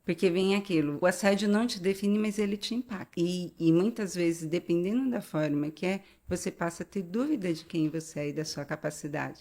Porque vem aquilo, o assédio não te define, mas ele te impacta. E muitas vezes, dependendo da forma que é, você passa a ter dúvida de quem você é e da sua capacidade.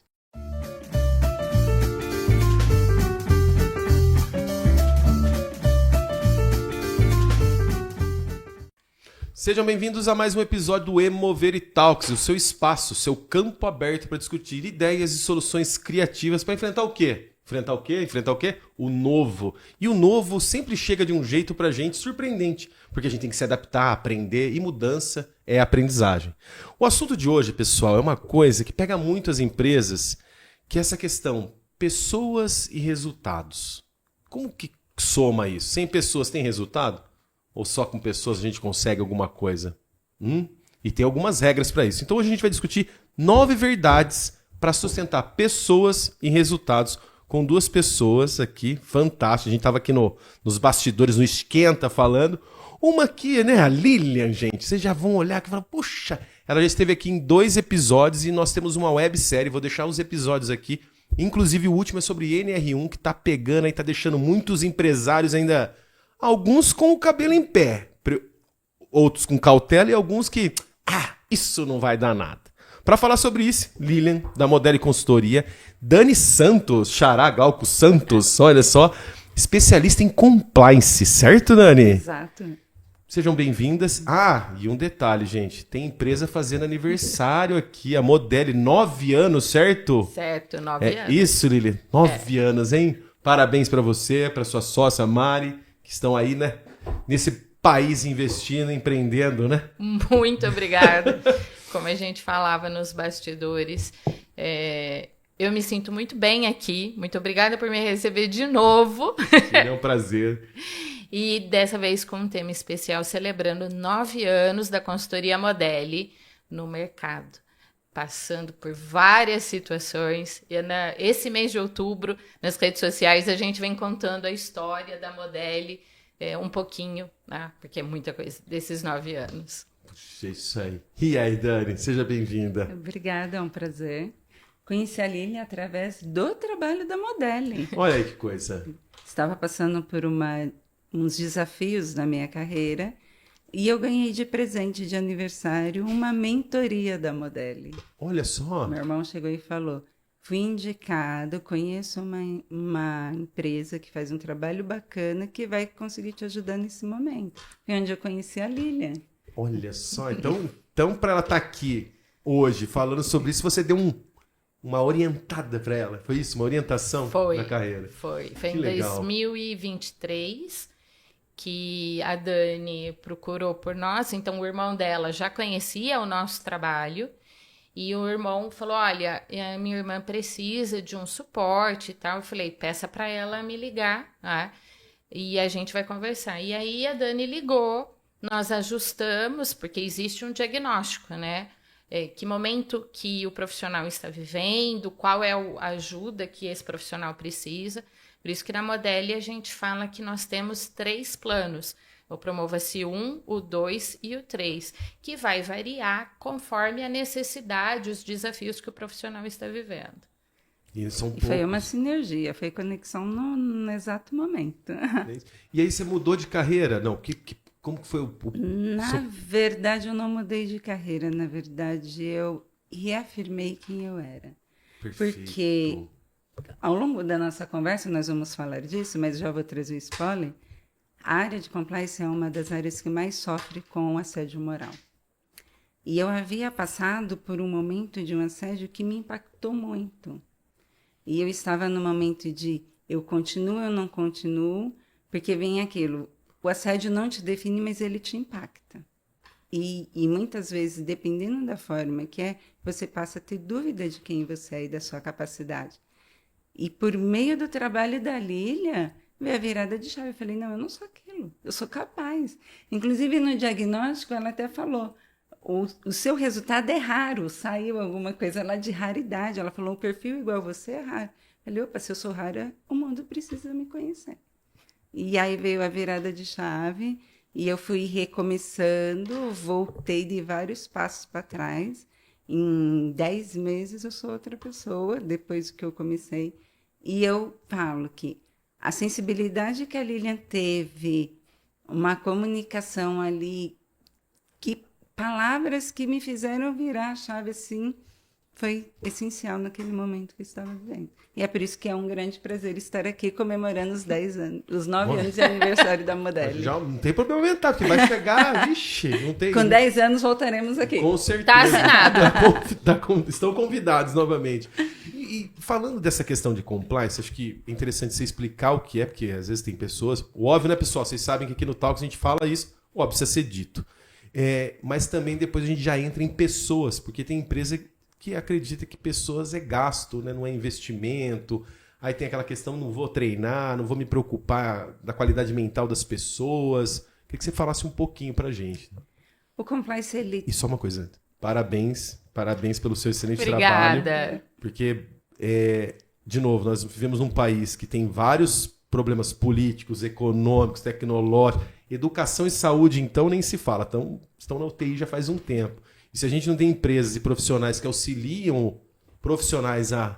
Sejam bem-vindos a mais um episódio do Emoveri Talks, o seu espaço, o seu campo aberto para discutir ideias e soluções criativas para enfrentar o quê? Enfrentar o quê? Enfrentar o quê? O novo. E o novo sempre chega de um jeito pra gente surpreendente, porque a gente tem que se adaptar, aprender, e mudança é aprendizagem. O assunto de hoje, pessoal, é uma coisa que pega muito as empresas, que é essa questão, pessoas e resultados. Como que soma isso? Sem pessoas tem resultado? Ou só com pessoas a gente consegue alguma coisa? E tem algumas regras para isso. Então hoje a gente vai discutir 9 verdades para sustentar pessoas e resultados com duas pessoas aqui, fantásticas. A gente estava aqui nos bastidores, no Esquenta, falando. Uma aqui, né, a Lilian, gente. Vocês já vão olhar aqui e falar, puxa, ela já esteve aqui em 2 episódios e nós temos uma websérie. Vou deixar os episódios aqui. Inclusive o último é sobre NR1, que tá pegando e tá deixando muitos empresários ainda... Alguns com o cabelo em pé, outros com cautela e alguns que, isso não vai dar nada. Para falar sobre isso, Lilian, da Modeli Consultoria, Dani Santos, Xará Galco Santos, olha só, especialista em compliance, certo, Dani? Exato. Sejam bem-vindas. E um detalhe, gente, tem empresa fazendo aniversário aqui, a Modeli, 9 anos, certo? Certo, 9 anos. Isso, Lilian, 9 anos, hein? Parabéns para você, para sua sócia Mari, que estão aí, né, nesse país investindo, empreendendo, né? Muito obrigada. Como a gente falava nos bastidores, eu me sinto muito bem aqui. Muito obrigada por me receber de novo. É um prazer. E dessa vez com um tema especial, celebrando 9 anos da consultoria Modeli no mercado. Passando por várias situações. E esse mês de outubro, nas redes sociais, a gente vem contando a história da Modeli um pouquinho, né? Porque é muita coisa desses 9 anos. Puxa, isso aí. E aí, Dani, seja bem-vinda. Obrigada, é um prazer. Conheci a Lilian através do trabalho da Modeli. Olha aí que coisa. Estava passando por uns desafios na minha carreira. E eu ganhei de presente de aniversário uma mentoria da Modeli. Olha só. Meu irmão chegou e falou, fui indicado, conheço uma empresa que faz um trabalho bacana que vai conseguir te ajudar nesse momento. Foi onde eu conheci a Lilian. Olha só, então para ela estar aqui hoje falando sobre isso, você deu uma orientada para ela, foi isso? Uma orientação na carreira? Foi em 2023... que a Dani procurou por nós, então o irmão dela já conhecia o nosso trabalho, e o irmão falou, olha, a minha irmã precisa de um suporte e tal, eu falei, peça para ela me ligar, né? E a gente vai conversar. E aí a Dani ligou, nós ajustamos, porque existe um diagnóstico, né? Que momento que o profissional está vivendo, qual é a ajuda que esse profissional precisa. Por isso que na Modeli a gente fala que nós temos 3 planos. O Promova-se 1, o 2 e o 3, que vai variar conforme a necessidade, os desafios que o profissional está vivendo. E foi uma sinergia, foi conexão no exato momento. E aí você mudou de carreira? Não, como que foi Na verdade, eu não mudei de carreira. Na verdade, eu reafirmei quem eu era. Perfeito. Porque... ao longo da nossa conversa, nós vamos falar disso, mas já vou trazer o spoiler. A área de compliance é uma das áreas que mais sofre com assédio moral. E eu havia passado por um momento de um assédio que me impactou muito. E eu estava no momento de eu continuo ou não continuo, porque vem aquilo, o assédio não te define, mas ele te impacta. E muitas vezes, dependendo da forma que é, você passa a ter dúvida de quem você é e da sua capacidade. E por meio do trabalho da Lilian, veio a virada de chave. Eu falei, não, eu não sou aquilo, eu sou capaz. Inclusive, no diagnóstico, ela até falou, o seu resultado é raro, saiu alguma coisa lá de raridade. Ela falou, um perfil igual você é raro. Eu falei, opa, se eu sou rara, o mundo precisa me conhecer. E aí veio a virada de chave, e eu fui recomeçando, voltei de vários passos para trás. Em 10 meses eu sou outra pessoa, depois que eu comecei. E eu falo que a sensibilidade que a Lilian teve, uma comunicação ali, palavras que me fizeram virar a chave assim, foi essencial naquele momento que eu estava vivendo. E é por isso que é um grande prazer estar aqui comemorando os 10 anos, os 9 anos de aniversário da Modelo. Já não tem problema aumentar, porque vai chegar, vixe, não tem... Com 10 anos voltaremos aqui. Com certeza. Tá assinado. Estão convidados novamente. E falando dessa questão de compliance, acho que é interessante você explicar o que é, porque às vezes tem pessoas... O óbvio, né, pessoal? Vocês sabem que aqui no Talks a gente fala isso, o óbvio precisa ser dito. Mas também depois a gente já entra em pessoas, porque tem empresa que acredita que pessoas é gasto, né? Não é investimento. Aí tem aquela questão, não vou treinar, não vou me preocupar da qualidade mental das pessoas. Queria que você falasse um pouquinho pra gente. O compliance, ele... E só uma coisa, parabéns pelo seu excelente Obrigada. trabalho. Porque, de novo, nós vivemos num país que tem vários problemas políticos, econômicos, tecnológicos. Educação e saúde, então, nem se fala. Estão na UTI já faz um tempo. E se a gente não tem empresas e profissionais que auxiliam profissionais a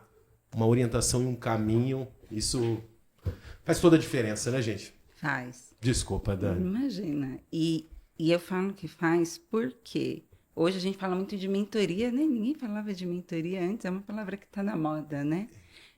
uma orientação e um caminho, isso faz toda a diferença, né, gente? Faz. Desculpa, Dani. Imagina. E eu falo que faz porque hoje a gente fala muito de mentoria, né? Ninguém falava de mentoria antes, é uma palavra que está na moda, né?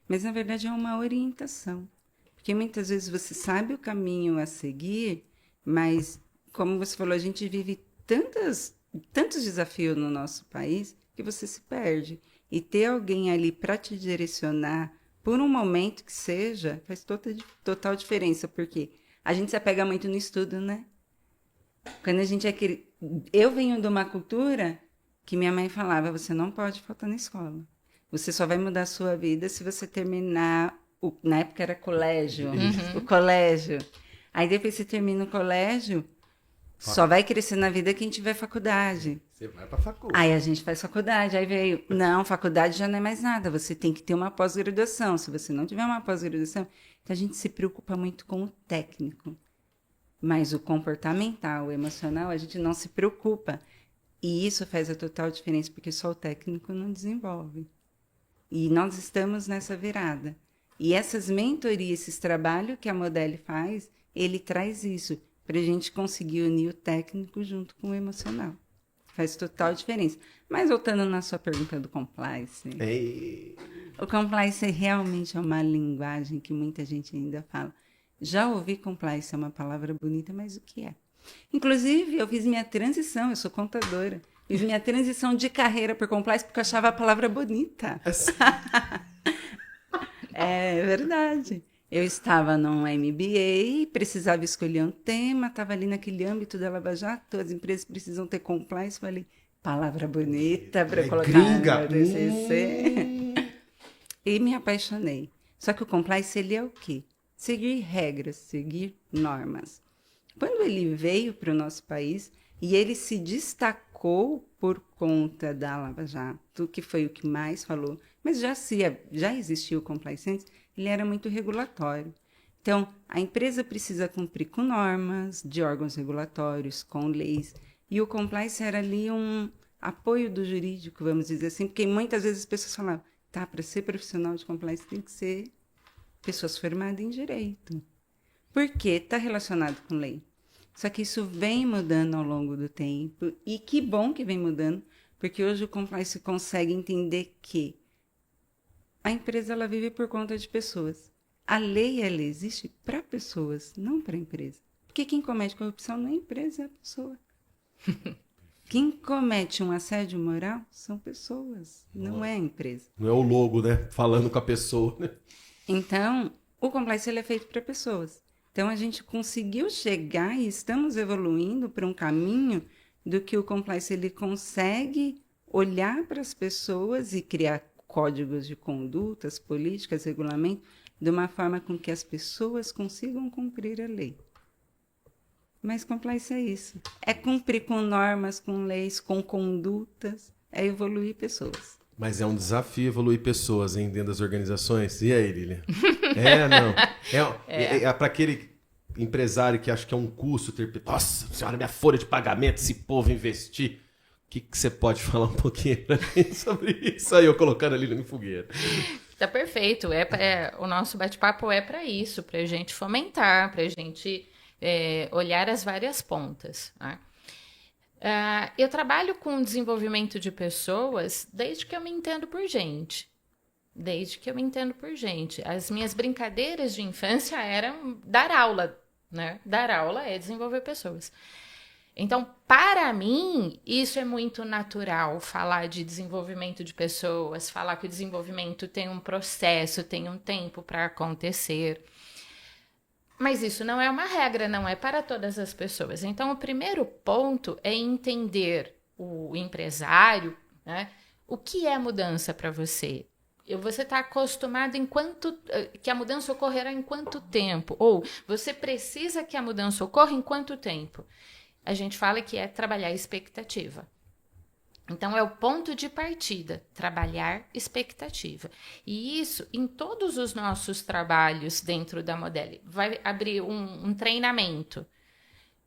Mas, na verdade, é uma orientação. Porque muitas vezes você sabe o caminho a seguir, mas, como você falou, a gente vive tantos desafios no nosso país que você se perde. E ter alguém ali para te direcionar, por um momento que seja, faz total diferença, porque a gente se apega muito no estudo, né? Quando a gente eu venho de uma cultura que minha mãe falava, você não pode faltar na escola. Você só vai mudar a sua vida se você terminar, na época era colégio, o colégio. Aí depois você termina o colégio, só vai crescer na vida quem tiver faculdade. Você vai pra faculdade. Aí a gente faz faculdade, aí veio, não, faculdade já não é mais nada, você tem que ter uma pós-graduação. Se você não tiver uma pós-graduação, então a gente se preocupa muito com o técnico. Mas o comportamental, o emocional, a gente não se preocupa. E isso faz a total diferença, porque só o técnico não desenvolve. E nós estamos nessa virada. E essas mentorias, esses trabalhos que a Modelo faz, ele traz isso, para a gente conseguir unir o técnico junto com o emocional. Faz total diferença. Mas voltando na sua pergunta do compliance, o compliance realmente é uma linguagem que muita gente ainda fala. Já ouvi compliance, é uma palavra bonita, mas o que é? Inclusive, eu fiz minha transição, eu sou contadora, fiz minha transição de carreira por compliance porque eu achava a palavra bonita. É verdade. Eu estava num MBA, precisava escolher um tema, estava ali naquele âmbito da Lava Jato, as empresas precisam ter compliance, falei, palavra bonita para colocar gringa. no TCC. E me apaixonei. Só que o compliance, ele é o quê? Seguir regras, seguir normas. Quando ele veio para o nosso país e ele se destacou por conta da Lava Jato, que foi o que mais falou, mas já existia o compliance antes, ele era muito regulatório. Então, a empresa precisa cumprir com normas de órgãos regulatórios, com leis, e o compliance era ali um apoio do jurídico, vamos dizer assim, porque muitas vezes as pessoas falavam, tá, para ser profissional de compliance tem que ser pessoas formadas em direito. Por quê? Está relacionado com lei. Só que isso vem mudando ao longo do tempo, e que bom que vem mudando, porque hoje o compliance consegue entender que a empresa ela vive por conta de pessoas. A lei ela existe para pessoas, não para a empresa. Porque quem comete corrupção não é a empresa, é a pessoa. Quem comete um assédio moral são pessoas, não é a empresa. Não é o logo, né? Falando com a pessoa, né? Então, o compliance ele é feito para pessoas. Então, a gente conseguiu chegar e estamos evoluindo para um caminho do que o compliance ele consegue olhar para as pessoas e criar códigos de condutas, políticas, regulamentos, de uma forma com que as pessoas consigam cumprir a lei. Mas compliance é isso. É cumprir com normas, com leis, com condutas, é evoluir pessoas. Mas é um desafio evoluir pessoas, hein, dentro das organizações. E aí, Lilian? Não. É para aquele empresário que acha que é um custo ter... Nossa senhora, minha folha de pagamento, esse povo investir. O que você pode falar um pouquinho pra mim sobre isso? Aí eu colocando a Lilian em fogueira. Tá perfeito. O nosso bate-papo é para isso, para a gente fomentar, para a gente olhar as várias pontas. Tá? Eu trabalho com desenvolvimento de pessoas desde que eu me entendo por gente. Desde que eu me entendo por gente. As minhas brincadeiras de infância eram dar aula, né? Dar aula é desenvolver pessoas. Então, para mim, isso é muito natural, falar de desenvolvimento de pessoas, falar que o desenvolvimento tem um processo, tem um tempo para acontecer. Mas isso não é uma regra, não é para todas as pessoas. Então, o primeiro ponto é entender o empresário, né? O que é mudança para você? Você está acostumado que a mudança ocorrerá em quanto tempo? Ou você precisa que a mudança ocorra em quanto tempo? A gente fala que é trabalhar expectativa. Então, é o ponto de partida, trabalhar expectativa. E isso, em todos os nossos trabalhos dentro da Modelli, vai abrir um treinamento.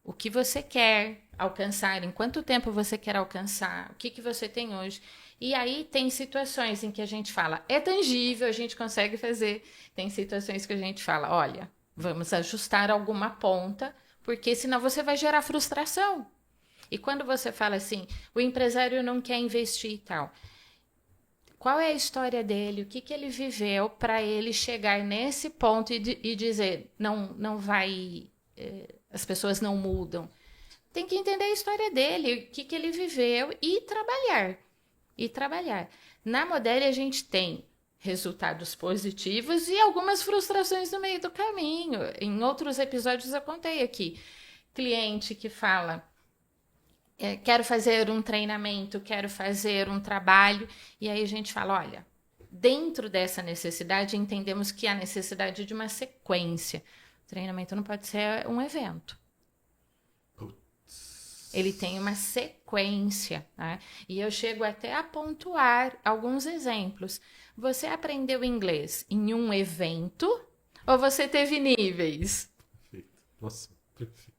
O que você quer alcançar, em quanto tempo você quer alcançar, o que você tem hoje. E aí tem situações em que a gente fala, é tangível, a gente consegue fazer. Tem situações que a gente fala, olha, vamos ajustar alguma ponta, porque senão você vai gerar frustração. E quando você fala assim, o empresário não quer investir e tal, qual é a história dele, o que ele viveu para ele chegar nesse ponto e dizer, não vai, as pessoas não mudam. Tem que entender a história dele, o que ele viveu e trabalhar. Na Modelli a gente tem resultados positivos e algumas frustrações no meio do caminho. Em outros episódios eu contei aqui. Cliente que fala, quero fazer um treinamento, quero fazer um trabalho, e aí a gente fala, olha, dentro dessa necessidade entendemos que há necessidade de uma sequência. O treinamento não pode ser um evento. Ele tem uma sequência, né? E eu chego até a pontuar alguns exemplos. Você aprendeu inglês em um evento ou você teve níveis? Perfeito. Nossa, perfeito.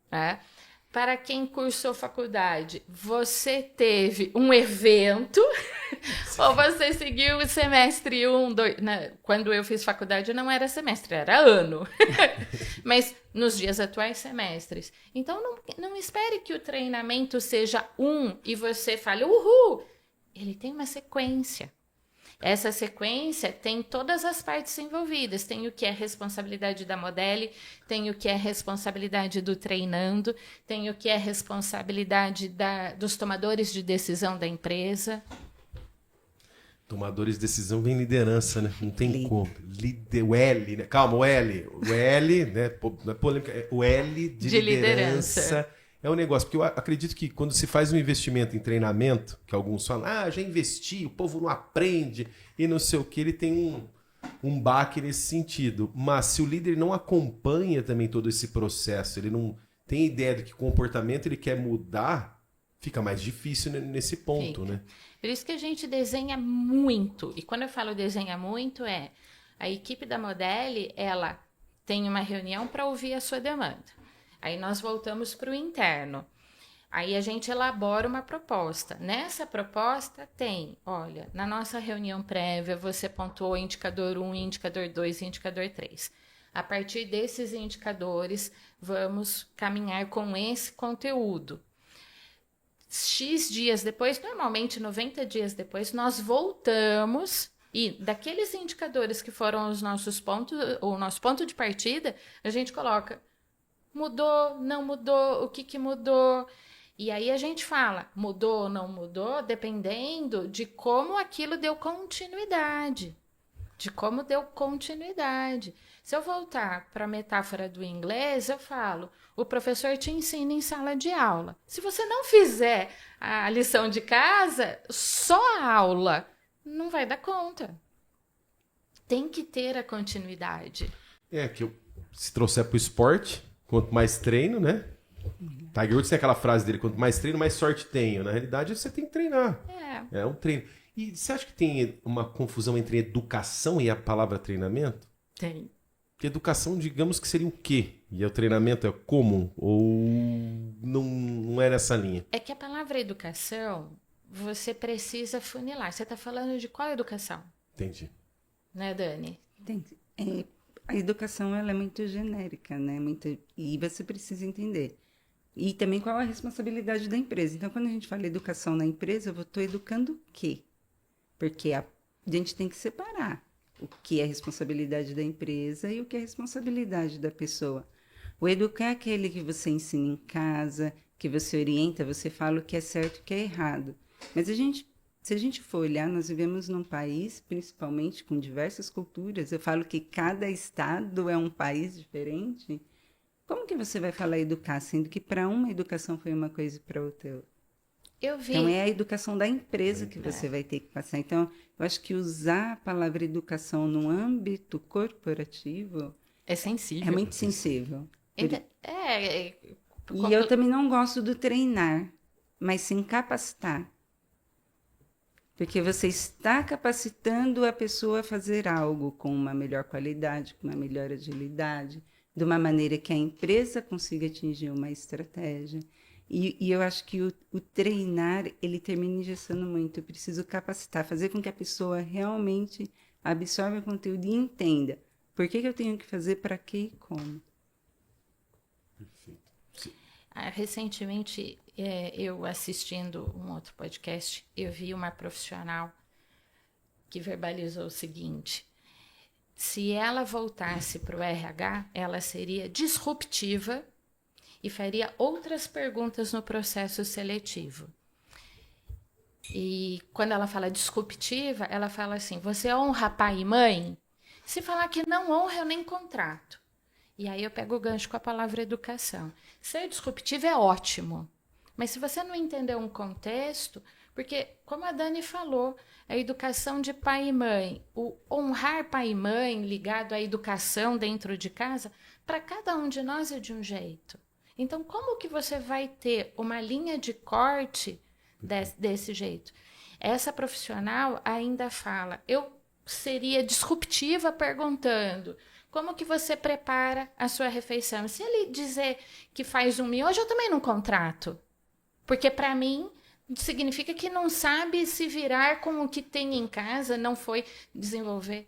Para quem cursou faculdade, você teve um evento ou você seguiu o semestre 1, 2... Quando eu fiz faculdade não era semestre, era ano. Mas nos dias atuais, semestres. Então, não espere que o treinamento seja e você fale, uhul! Ele tem uma sequência. Essa sequência tem todas as partes envolvidas. Tem o que é responsabilidade da Modelli, tem o que é responsabilidade do treinando, tem o que é responsabilidade dos tomadores de decisão da empresa. Tomadores de decisão vem liderança, né? Não tem como. O L, né? Calma, o L. O L, né? Não é polêmica, o L de liderança. É um negócio, porque eu acredito que quando se faz um investimento em treinamento, que alguns falam, já investi, o povo não aprende e não sei o que, ele tem um baque nesse sentido. Mas se o líder não acompanha também todo esse processo, ele não tem ideia de que comportamento ele quer mudar, fica mais difícil nesse ponto, né? Por isso que a gente desenha muito. E quando eu falo desenha muito, a equipe da Modelli, ela tem uma reunião para ouvir a sua demanda. Aí nós voltamos para o interno. Aí a gente elabora uma proposta. Nessa proposta tem, olha, na nossa reunião prévia você pontuou indicador 1, indicador 2 e indicador 3. A partir desses indicadores, vamos caminhar com esse conteúdo. X dias depois, normalmente 90 dias depois, nós voltamos e daqueles indicadores que foram os nossos pontos, o nosso ponto de partida, a gente coloca mudou, não mudou, o que mudou? E aí a gente fala, mudou ou não mudou, dependendo de como aquilo deu continuidade. Se eu voltar para a metáfora do inglês, eu falo, o professor te ensina em sala de aula. Se você não fizer a lição de casa, só a aula não vai dar conta. Tem que ter a continuidade. Se trouxer para o esporte, quanto mais treino, né? Tiger Woods tem aquela frase dele, quanto mais treino, mais sorte tenho. Na realidade, você tem que treinar. É um treino. E você acha que tem uma confusão entre educação e a palavra treinamento? Tem. Porque educação, digamos que seria o quê? E o treinamento é como? Ou não é nessa linha? É que a palavra educação, você precisa funilar. Você está falando de qual educação? Entendi. né, Dani? Tem, a educação ela é muito genérica, né? E você precisa entender. E também qual a responsabilidade da empresa. Então, quando a gente fala educação na empresa, eu estou educando o quê? Porque a gente tem que separar o que é responsabilidade da empresa e o que é responsabilidade da pessoa. O educar é aquele que você ensina em casa, que você orienta, você fala o que é certo e o que é errado. Mas se a gente for olhar, nós vivemos num país, principalmente com diversas culturas. Eu falo que cada estado é um país diferente. Como que você vai falar educar, sendo que para uma educação foi uma coisa e para outra outra? Eu vi. Então, é a educação da empresa que você vai ter que passar. Então, eu acho que usar a palavra educação no âmbito corporativo É sensível. é muito sensível. Como E eu também não gosto do treinar, mas sim capacitar. Porque você está capacitando a pessoa a fazer algo com uma melhor qualidade, com uma melhor agilidade, de uma maneira que a empresa consiga atingir uma estratégia. E eu acho que o treinar, ele termina engessando muito. Eu preciso capacitar, fazer com que a pessoa realmente absorva o conteúdo e entenda por que eu tenho que fazer, para quê e como. Perfeito. Recentemente, eu assistindo um outro podcast, eu vi uma profissional que verbalizou o seguinte: se ela voltasse para o RH, ela seria disruptiva e faria outras perguntas no processo seletivo. E quando ela fala disruptiva, ela fala assim: você honra pai e mãe? Se falar que não honra, eu nem contrato. E aí eu pego o gancho com a palavra educação. Ser disruptivo é ótimo, mas se você não entender um contexto, porque, como a Dani falou, a educação de pai e mãe, o honrar pai e mãe ligado à educação dentro de casa, para cada um de nós é de um jeito. Então, como que você vai ter uma linha de corte desse jeito? Essa profissional ainda fala: eu seria disruptiva perguntando: como que você prepara a sua refeição? Se ele dizer que faz um miojo, eu também não contrato. Porque, para mim, significa que não sabe se virar com o que tem em casa, não foi desenvolver,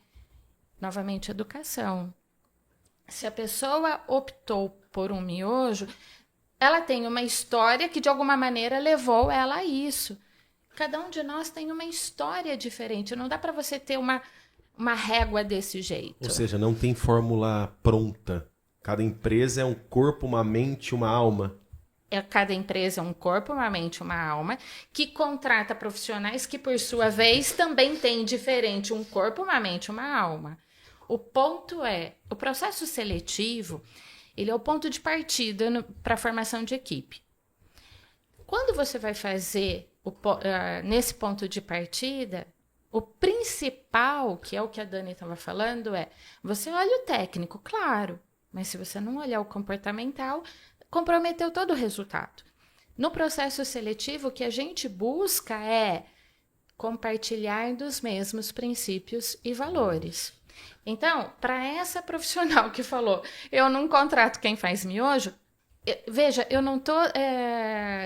novamente, educação. Se a pessoa optou por um miojo, ela tem uma história que, de alguma maneira, levou ela a isso. Cada um de nós tem uma história diferente. Não dá para você ter uma régua desse jeito. Ou seja, não tem fórmula pronta. Cada empresa é um corpo, uma mente, uma alma. Cada empresa é um corpo, uma mente, uma alma, que contrata profissionais que, por sua vez, também têm diferente um corpo, uma mente, uma alma. O ponto é, o processo seletivo, ele é o ponto de partida para a formação de equipe. Quando você vai fazer nesse ponto de partida, o principal, que é o que a Dani estava falando, é você olha o técnico, claro, mas se você não olhar o comportamental, comprometeu todo o resultado. No processo seletivo, o que a gente busca é compartilhar dos mesmos princípios e valores. Então, para essa profissional que falou: eu não contrato quem faz miojo, veja, eu não estou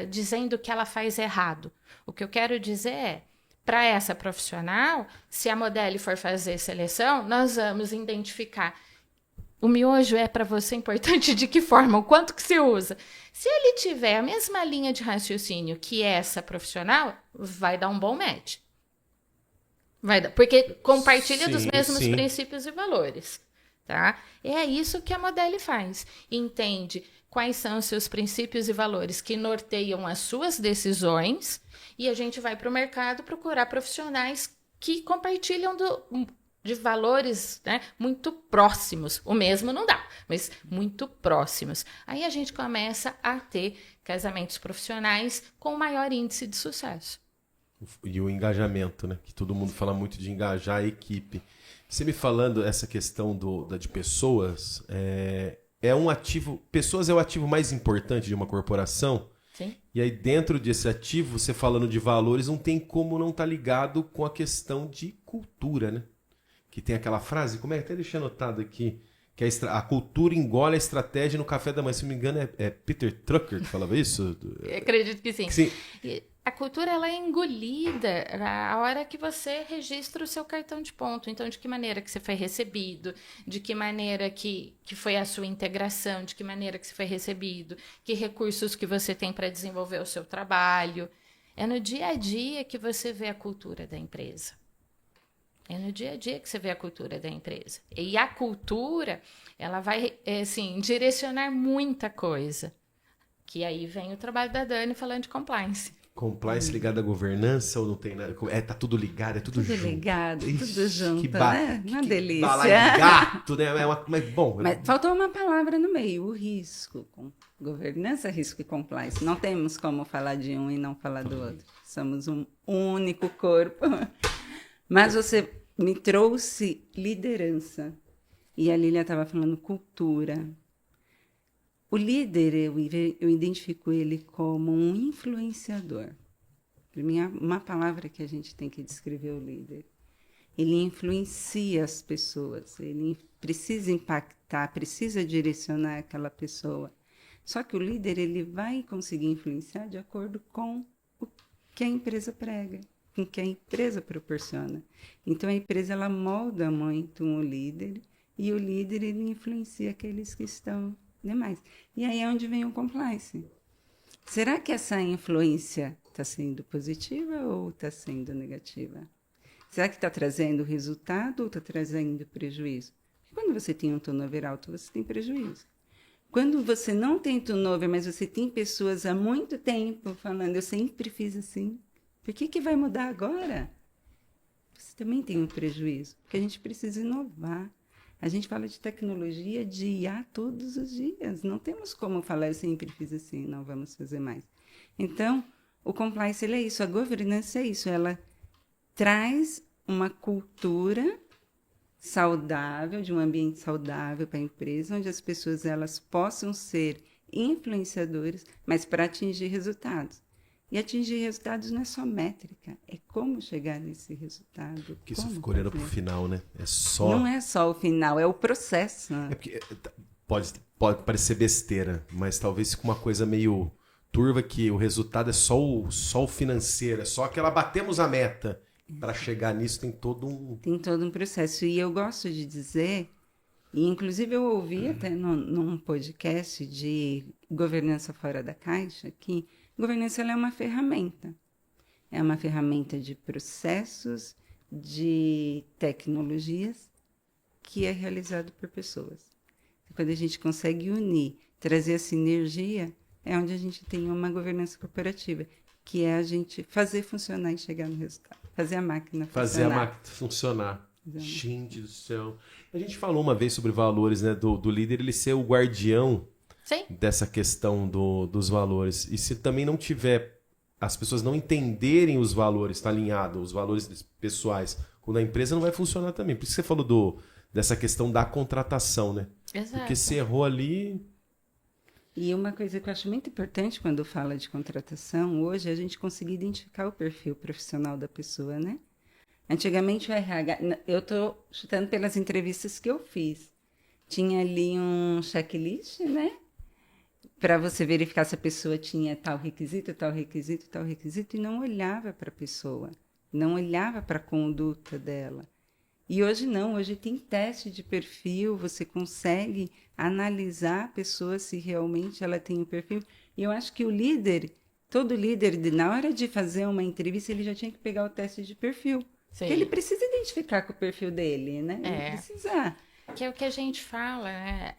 dizendo que ela faz errado. O que eu quero dizer é, para essa profissional, se a Modeli for fazer seleção, nós vamos identificar: o miojo é para você importante de que forma, o quanto que se usa. Se ele tiver a mesma linha de raciocínio que essa profissional, vai dar um bom match. Porque compartilha dos mesmos princípios e valores. Tá? É isso que a Modeli faz. Entende quais são os seus princípios e valores que norteiam as suas decisões, e a gente vai para o mercado procurar profissionais que compartilham de valores, né, muito próximos. O mesmo não dá, mas muito próximos. Aí a gente começa a ter casamentos profissionais com maior índice de sucesso. E o engajamento, né? Que todo mundo fala muito de engajar a equipe. Você me falando essa questão de pessoas, é um ativo. Pessoas é o ativo mais importante de uma corporação. Sim. E aí, dentro desse ativo, você falando de valores, não tem como não estar ligado com a questão de cultura, né? Que tem aquela frase, como é? Até deixei anotado aqui, que a cultura engole a estratégia no café da manhã. Se não me engano, é Peter Drucker que falava isso? Eu acredito que sim. A cultura, ela é engolida a hora que você registra o seu cartão de ponto. Então, de que maneira que você foi recebido, de que maneira que foi a sua integração, de que maneira que você foi recebido, que recursos que você tem para desenvolver o seu trabalho. É no dia a dia que você vê a cultura da empresa. É no dia a dia que você vê a cultura da empresa. E a cultura, ela vai, assim, direcionar muita coisa. Que aí vem o trabalho da Dani falando de compliance. Compliance ligado à governança ou não tem nada? Tá tudo ligado, é tudo junto. Ligado, tudo Ixi, junto, né? Uma delícia. Bala de gato, né? Mas, bom... Mas faltou uma palavra no meio, o risco. Governança, risco e compliance. Não temos como falar de um e não falar do outro. Somos um único corpo. Mas você me trouxe liderança. E a Lília estava falando cultura. O líder, eu identifico ele como um influenciador. Para mim, é uma palavra que a gente tem que descrever o líder. Ele influencia as pessoas, ele precisa impactar, precisa direcionar aquela pessoa. Só que o líder, ele vai conseguir influenciar de acordo com o que a empresa prega, com o que a empresa proporciona. Então, a empresa, ela molda muito o líder, e o líder, ele influencia aqueles que estão demais. E aí é onde vem o compliance. Será que essa influência está sendo positiva ou está sendo negativa? Será que está trazendo resultado ou está trazendo prejuízo? Porque quando você tem um turnover alto, você tem prejuízo. Quando você não tem turnover, mas você tem pessoas há muito tempo falando, eu sempre fiz assim, por que vai mudar agora? Você também tem um prejuízo, porque a gente precisa inovar. A gente fala de tecnologia de IA todos os dias. Não temos como falar, eu sempre fiz assim, não vamos fazer mais. Então, o compliance, ele é isso, a governança é isso, ela traz uma cultura saudável, de um ambiente saudável para a empresa, onde as pessoas elas possam ser influenciadores, mas para atingir resultados. E atingir resultados não é só métrica, é como chegar nesse resultado. Porque isso ficou olhando pro final, né? Não é só o final, é o processo. É porque pode parecer besteira, mas talvez fique uma coisa meio turva que o resultado é só o financeiro, é só aquela batemos a meta. Para chegar nisso tem todo um... Tem todo um processo. E eu gosto de dizer, e inclusive eu ouvi até num podcast de governança fora da caixa, que governança ela é uma ferramenta. É uma ferramenta de processos, de tecnologias, que é realizado por pessoas. Quando a gente consegue unir, trazer a sinergia, é onde a gente tem uma governança corporativa, que é a gente fazer funcionar e chegar no resultado. Fazer a máquina funcionar. Fazer a máquina funcionar. Gente do céu. A gente falou uma vez sobre valores, né? Do líder ele ser o guardião Sim. dessa questão dos valores. E se também não tiver, as pessoas não entenderem os valores, está alinhado, os valores pessoais, quando a empresa não vai funcionar também. Por isso que você falou dessa questão da contratação, né? Exato. Porque se errou ali... E uma coisa que eu acho muito importante quando fala de contratação, hoje, é a gente conseguir identificar o perfil profissional da pessoa, né? Antigamente o RH, eu estou chutando pelas entrevistas que eu fiz, tinha ali um checklist, né? Para você verificar se a pessoa tinha tal requisito, tal requisito, tal requisito, e não olhava para a pessoa, não olhava para a conduta dela. E hoje não, hoje tem teste de perfil, você consegue analisar a pessoa se realmente ela tem o perfil. E eu acho que o líder, todo líder, na hora de fazer uma entrevista, ele já tinha que pegar o teste de perfil. Sim. Porque ele precisa identificar com o perfil dele, né? Ele precisa. Que é o que a gente fala, né?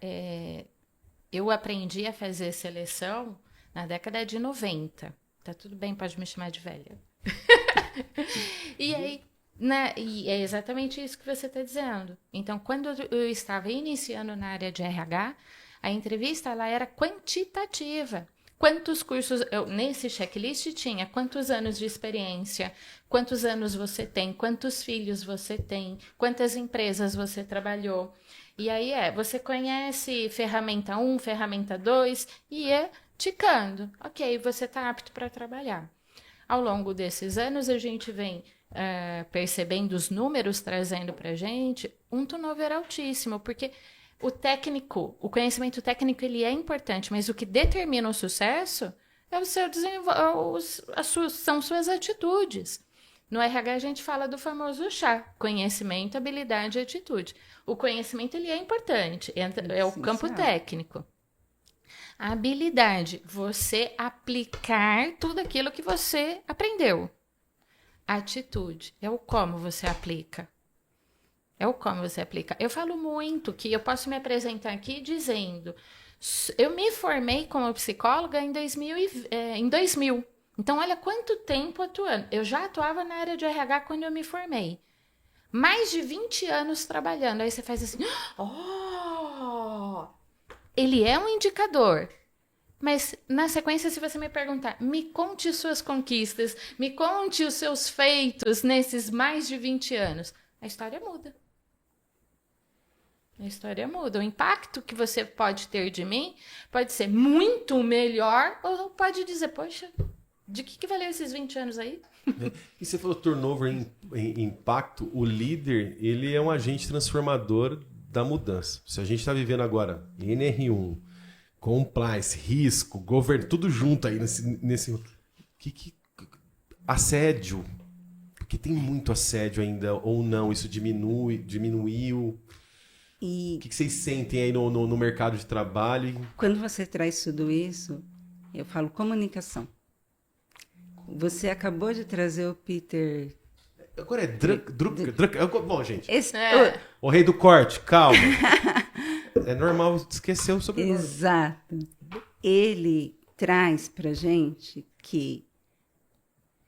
Eu aprendi a fazer seleção na década de 90. Tá tudo bem, pode me chamar de velha. E aí... E é exatamente isso que você está dizendo. Então, quando eu estava iniciando na área de RH, a entrevista ela era quantitativa. Quantos cursos... nesse checklist tinha quantos anos de experiência, quantos anos você tem, quantos filhos você tem, quantas empresas você trabalhou. E aí você conhece ferramenta 1, ferramenta 2, e ia ticando. Ok, você está apto para trabalhar. Ao longo desses anos, a gente vem... percebendo os números trazendo para a gente um turnover altíssimo, porque o conhecimento técnico ele é importante, mas o que determina o sucesso é o seu são suas atitudes. No RH a gente fala do famoso chá, conhecimento, habilidade e atitude. O conhecimento ele é importante, é o campo técnico. A habilidade, você aplicar tudo aquilo que você aprendeu. A atitude, é o como você aplica. É o como você aplica. Eu falo muito que eu posso me apresentar aqui dizendo, eu me formei como psicóloga em 2000. Então, olha quanto tempo atuando. Eu já atuava na área de RH quando eu me formei. Mais de 20 anos trabalhando. Aí você faz assim, ele é um indicador. Mas, na sequência, se você me perguntar, me conte suas conquistas, me conte os seus feitos nesses mais de 20 anos, a história muda. A história muda. O impacto que você pode ter de mim pode ser muito melhor ou pode dizer, poxa, de que valeu esses 20 anos aí? E você falou turnover em impacto, o líder, ele é um agente transformador da mudança. Se a gente está vivendo agora NR1, compliance, risco, governo, tudo junto aí nesse assédio, porque tem muito assédio ainda, ou não, isso diminuiu. O que vocês sentem aí no mercado de trabalho? Quando você traz tudo isso, eu falo comunicação. Você acabou de trazer o Peter... Agora é Drucker. Bom, gente. O rei do corte, calma. É normal esquecer o sobrenome. Exato. Ele traz pra gente que,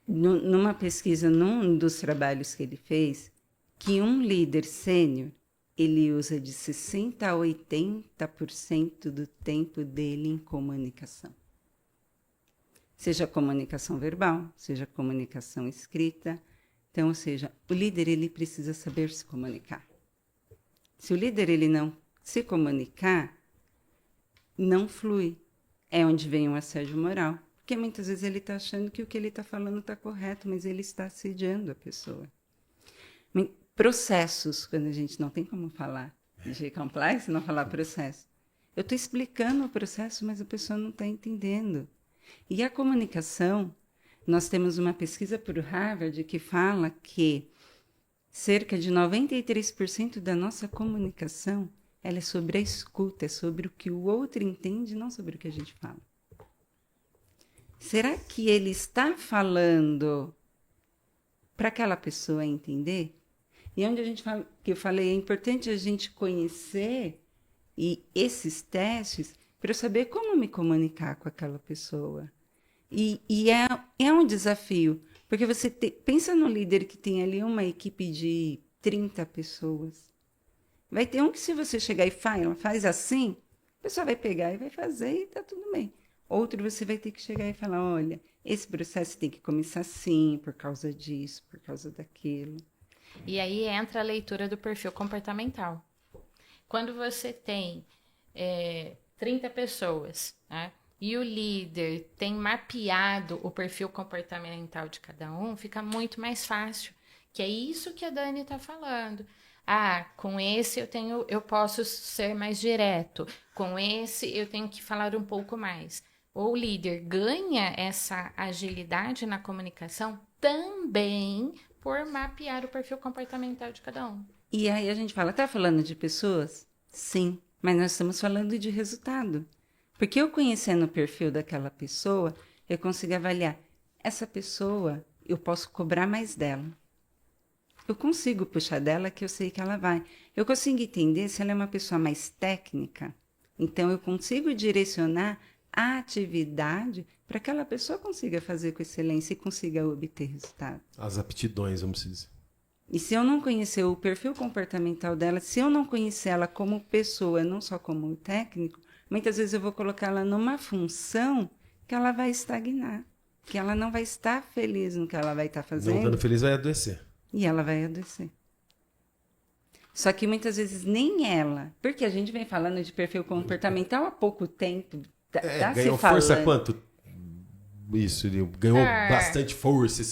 numa pesquisa, num dos trabalhos que ele fez, que um líder sênior, ele usa de 60% a 80% do tempo dele em comunicação. Seja comunicação verbal, seja comunicação escrita. Então, ou seja, o líder ele precisa saber se comunicar. Se o líder ele não se comunicar, não flui. É onde vem o assédio moral. Porque muitas vezes ele está achando que o que ele está falando está correto, mas ele está assediando a pessoa. Processos, quando a gente não tem como falar de compliance, não falar processo. Eu estou explicando o processo, mas a pessoa não está entendendo. E a comunicação, nós temos uma pesquisa por Harvard que fala que cerca de 93% da nossa comunicação ela é sobre a escuta, é sobre o que o outro entende, não sobre o que a gente fala. Será que ele está falando para aquela pessoa entender? E onde a gente fala, que eu falei, é importante a gente conhecer esses testes para eu saber como me comunicar com aquela pessoa. E é um desafio, porque você pensa no líder que tem ali uma equipe de 30 pessoas. Vai ter um que se você chegar e faz assim, a pessoa vai pegar e vai fazer e está tudo bem. Outro você vai ter que chegar e falar, olha, esse processo tem que começar assim, por causa disso, por causa daquilo. E aí entra a leitura do perfil comportamental. Quando você tem 30 pessoas, né, e o líder tem mapeado o perfil comportamental de cada um, fica muito mais fácil. Que é isso que a Dani está falando. Com esse eu posso ser mais direto. Com esse eu tenho que falar um pouco mais. O líder ganha essa agilidade na comunicação também por mapear o perfil comportamental de cada um. E aí a gente fala, tá falando de pessoas? Sim, mas nós estamos falando de resultado. Porque eu conhecendo o perfil daquela pessoa, eu consigo avaliar, essa pessoa, eu posso cobrar mais dela. Eu consigo puxar dela que eu sei que ela vai. Eu consigo entender se ela é uma pessoa mais técnica. Então, eu consigo direcionar a atividade para que aquela pessoa consiga fazer com excelência e consiga obter resultado. As aptidões, vamos dizer. E se eu não conhecer o perfil comportamental dela, se eu não conhecer ela como pessoa, não só como técnico, muitas vezes eu vou colocá-la numa função que ela vai estagnar, que ela não vai estar feliz no que ela vai estar fazendo. Não estando feliz vai adoecer. E ela vai adoecer. Só que muitas vezes nem ela, porque a gente vem falando de perfil comportamental há pouco tempo. Ganhou força quanto? Isso, ele ganhou bastante força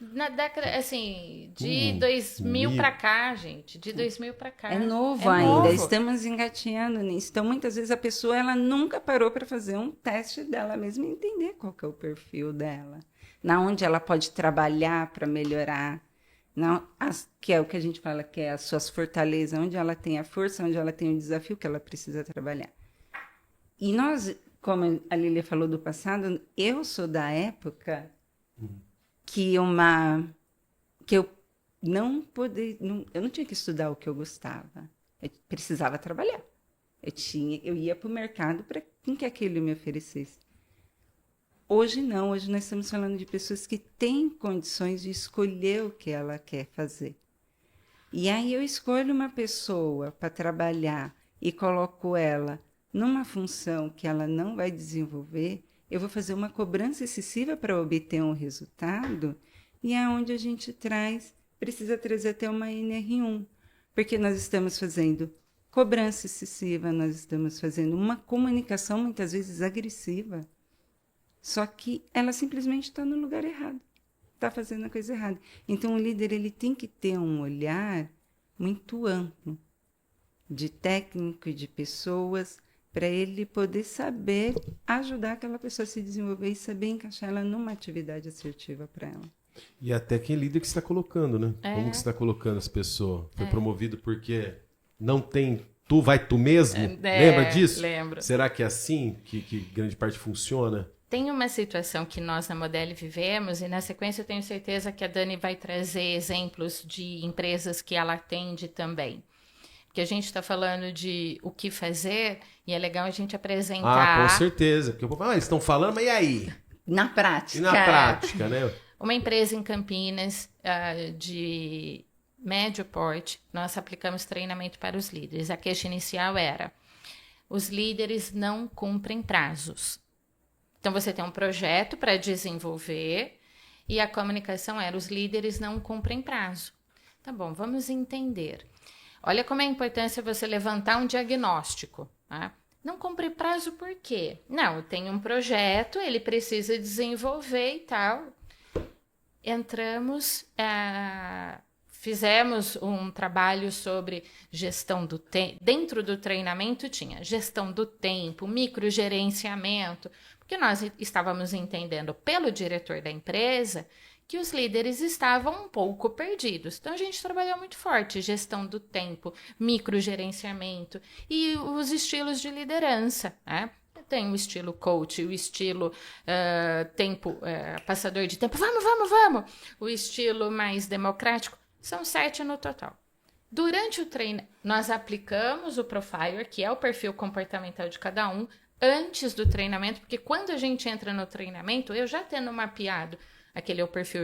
Na década, assim, de 2000 para cá, gente. De 2000 para cá. É novo ainda, estamos engatinhando nisso. Então, muitas vezes a pessoa ela nunca parou para fazer um teste dela mesma e entender qual que é o perfil dela. Na onde ela pode trabalhar para melhorar. Que é o que a gente fala que é as suas fortalezas, onde ela tem a força, onde ela tem o desafio que ela precisa trabalhar. E nós, como a Lília falou do passado, eu sou da época que eu não tinha que estudar o que eu gostava. Eu precisava trabalhar. Eu ia para o mercado para que aquilo me oferecesse. Hoje não, hoje nós estamos falando de pessoas que têm condições de escolher o que ela quer fazer. E aí eu escolho uma pessoa para trabalhar e coloco ela numa função que ela não vai desenvolver, eu vou fazer uma cobrança excessiva para obter um resultado, e é onde a gente precisa trazer até uma NR1, porque nós estamos fazendo cobrança excessiva, nós estamos fazendo uma comunicação muitas vezes agressiva, só que ela simplesmente está no lugar errado, está fazendo a coisa errada. Então o líder ele tem que ter um olhar muito amplo, de técnico e de pessoas, para ele poder saber ajudar aquela pessoa a se desenvolver e saber encaixar ela numa atividade assertiva para ela. E até quem líder que você está colocando, né? Como que você está colocando as pessoas? Foi promovido porque não tem tu mesmo? Lembra disso? Lembro. Será que é assim que grande parte funciona? Tem uma situação que nós na Modeli vivemos, e na sequência eu tenho certeza que a Dani vai trazer exemplos de empresas que ela atende também. Porque a gente está falando de o que fazer, e é legal a gente apresentar... Ah, com certeza. Porque eles estão falando, mas e aí? Na prática. E na prática, né? Uma empresa em Campinas, de médio porte, nós aplicamos treinamento para os líderes. A queixa inicial era: os líderes não cumprem prazos. Então, você tem um projeto para desenvolver e a comunicação era: os líderes não cumprem prazo. Tá bom, vamos entender. Olha como é a importância você levantar um diagnóstico. Tá? Não cumpre prazo por quê? Não, eu tenho um projeto, ele precisa desenvolver e tal. Entramos, fizemos um trabalho sobre gestão do tempo. Dentro do treinamento tinha gestão do tempo, microgerenciamento, porque nós estávamos entendendo pelo diretor da empresa que os líderes estavam um pouco perdidos. Então, a gente trabalhou muito forte, gestão do tempo, microgerenciamento e os estilos de liderança, né? Tem o estilo coach, o estilo passador de tempo, vamos! O estilo mais democrático, são 7 no total. Durante o treino, nós aplicamos o Profiler, que é o perfil comportamental de cada um, antes do treinamento, porque quando a gente entra no treinamento, eu já tendo mapeado, aquele é o perfil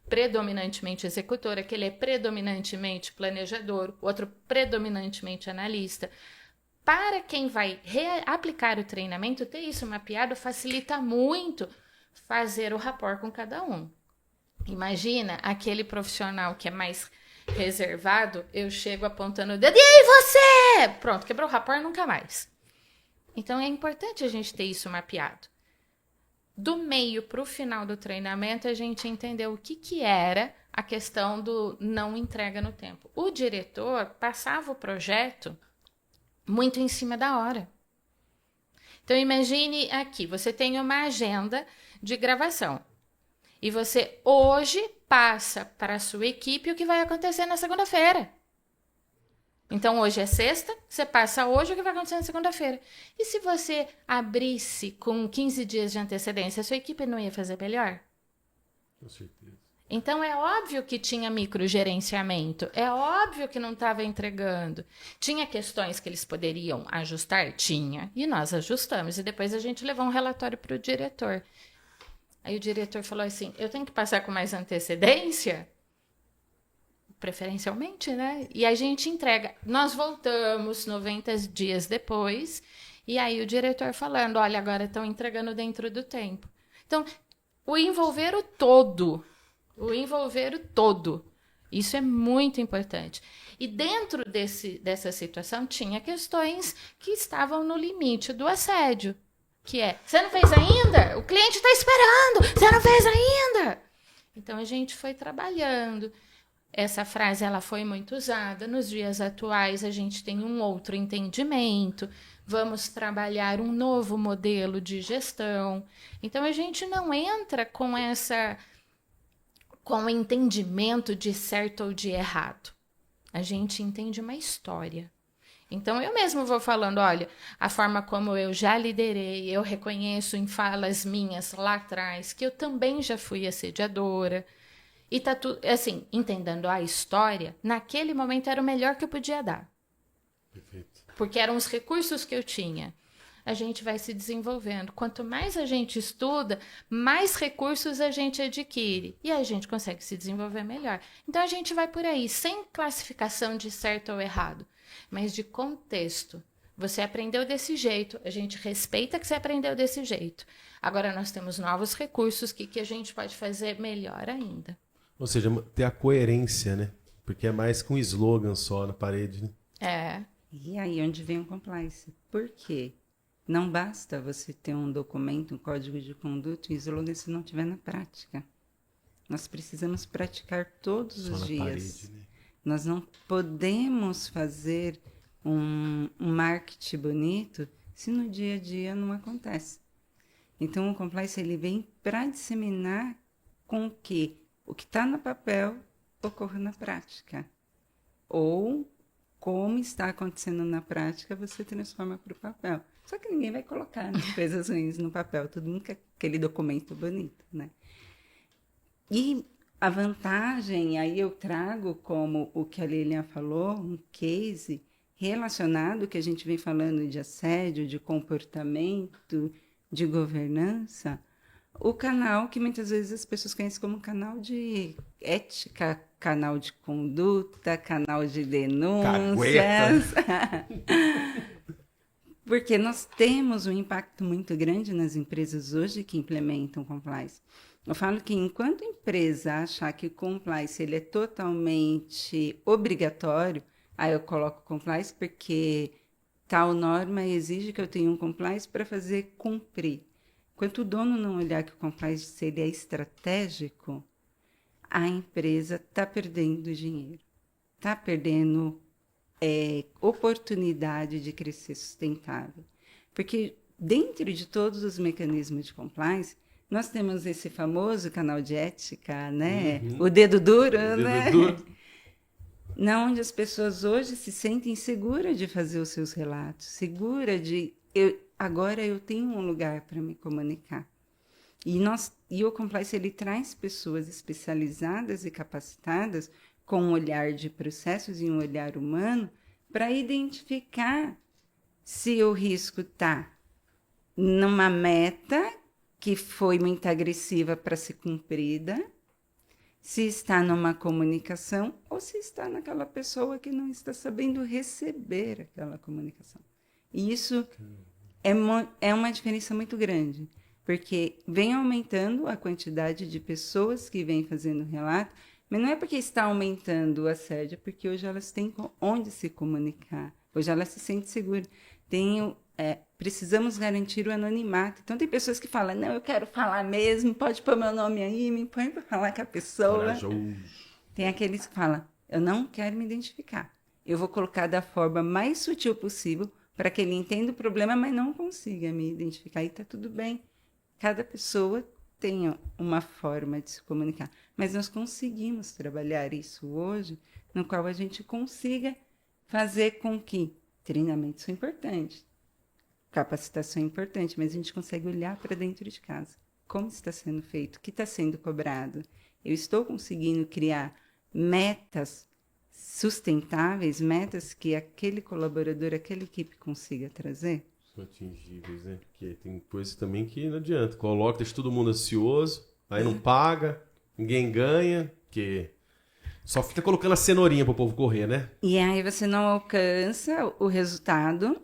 predominantemente executor, aquele é predominantemente planejador, o outro predominantemente analista. Para quem vai aplicar o treinamento, ter isso mapeado facilita muito fazer o rapport com cada um. Imagina aquele profissional que é mais reservado, eu chego apontando o dedo, e aí você? Pronto, quebrou o rapport, nunca mais. Então é importante a gente ter isso mapeado. Do meio para o final do treinamento, a gente entendeu o que era a questão do não entrega no tempo. O diretor passava o projeto muito em cima da hora. Então, imagine aqui, você tem uma agenda de gravação. E você hoje passa para a sua equipe o que vai acontecer na segunda-feira. Então, hoje é sexta, você passa hoje o que vai acontecer na segunda-feira. E se você abrisse com 15 dias de antecedência, a sua equipe não ia fazer melhor? Com certeza. Então, é óbvio que tinha microgerenciamento, é óbvio que não estava entregando. Tinha questões que eles poderiam ajustar? Tinha, e nós ajustamos. E depois a gente levou um relatório para o diretor. Aí o diretor falou assim, eu tenho que passar com mais antecedência? Preferencialmente, né? E a gente entrega. Nós voltamos 90 dias depois, e aí o diretor falando, olha, agora estão entregando dentro do tempo. Então, o envolver o todo, isso é muito importante. E dentro dessa situação, tinha questões que estavam no limite do assédio, que é, você não fez ainda? O cliente está esperando, você não fez ainda? Então, a gente foi trabalhando. Essa frase ela foi muito usada. Nos dias atuais, a gente tem um outro entendimento. Vamos trabalhar um novo modelo de gestão. Então, a gente não entra com o entendimento de certo ou de errado. A gente entende uma história. Então, eu mesmo vou falando, olha, a forma como eu já liderei, eu reconheço em falas minhas lá atrás que eu também já fui assediadora. E tá tudo, assim, entendendo a história, naquele momento era o melhor que eu podia dar. Perfeito. Porque eram os recursos que eu tinha. A gente vai se desenvolvendo. Quanto mais a gente estuda, mais recursos a gente adquire. E a gente consegue se desenvolver melhor. Então a gente vai por aí, sem classificação de certo ou errado, mas de contexto. Você aprendeu desse jeito, a gente respeita que você aprendeu desse jeito. Agora nós temos novos recursos que a gente pode fazer melhor ainda. Ou seja, ter a coerência, né? Porque é mais que um slogan só na parede, né? É. E aí onde vem o compliance? Por quê? Não basta você ter um documento, um código de conduta e slogan se não tiver na prática. Nós precisamos praticar todos Só os na dias. parede, né? Nós não podemos fazer um marketing bonito se no dia a dia não acontece. Então, o compliance ele vem para disseminar com que o que está no papel ocorra na prática. Ou, como está acontecendo na prática, você transforma para o papel. Só que ninguém vai colocar, né, coisas ruins no papel, todo mundo quer aquele documento bonito, né? E a vantagem, aí eu trago como o que a Lilian falou, um case relacionado que a gente vem falando de assédio, de comportamento, de governança, o canal que muitas vezes as pessoas conhecem como canal de ética, canal de conduta, canal de denúncias. Porque nós temos um impacto muito grande nas empresas hoje que implementam compliance. Eu falo que enquanto a empresa achar que o compliance ele é totalmente obrigatório, aí eu coloco compliance porque tal norma exige que eu tenha um compliance para fazer cumprir. Enquanto o dono não olhar que o compliance ele é estratégico, a empresa está perdendo dinheiro, está perdendo oportunidade de crescer sustentável. Porque dentro de todos os mecanismos de compliance, nós temos esse famoso canal de ética, né? Uhum. O dedo duro, O né? dedo duro. Na onde as pessoas hoje se sentem seguras de fazer os seus relatos, segura de agora eu tenho um lugar para me comunicar. E o compliance ele traz pessoas especializadas e capacitadas com um olhar de processos e um olhar humano para identificar se o risco está numa meta que foi muito agressiva para ser cumprida, se está numa comunicação ou se está naquela pessoa que não está sabendo receber aquela comunicação. E isso é uma diferença muito grande, porque vem aumentando a quantidade de pessoas que vêm fazendo relato, mas não é porque está aumentando o assédio, é porque hoje elas têm onde se comunicar, hoje elas se sentem seguras. Precisamos garantir o anonimato. Então, tem pessoas que falam, não, eu quero falar mesmo, pode pôr meu nome aí, me põe para falar com a pessoa. Corajoso. Tem aqueles que falam, eu não quero me identificar. Eu vou colocar da forma mais sutil possível para que ele entenda o problema, mas não consiga me identificar. E está tudo bem. Cada pessoa tem uma forma de se comunicar. Mas nós conseguimos trabalhar isso hoje, no qual a gente consiga fazer com que treinamentos são importantes, capacitação é importante, mas a gente consegue olhar para dentro de casa. Como está sendo feito? O que está sendo cobrado? Eu estou conseguindo criar metas sustentáveis, metas que aquele colaborador, aquela equipe consiga trazer? São atingíveis, né? Porque tem coisas também que não adianta. Coloca, deixa todo mundo ansioso, aí não paga, ninguém ganha, porque só fica colocando a cenourinha para o povo correr, né? E aí você não alcança o resultado,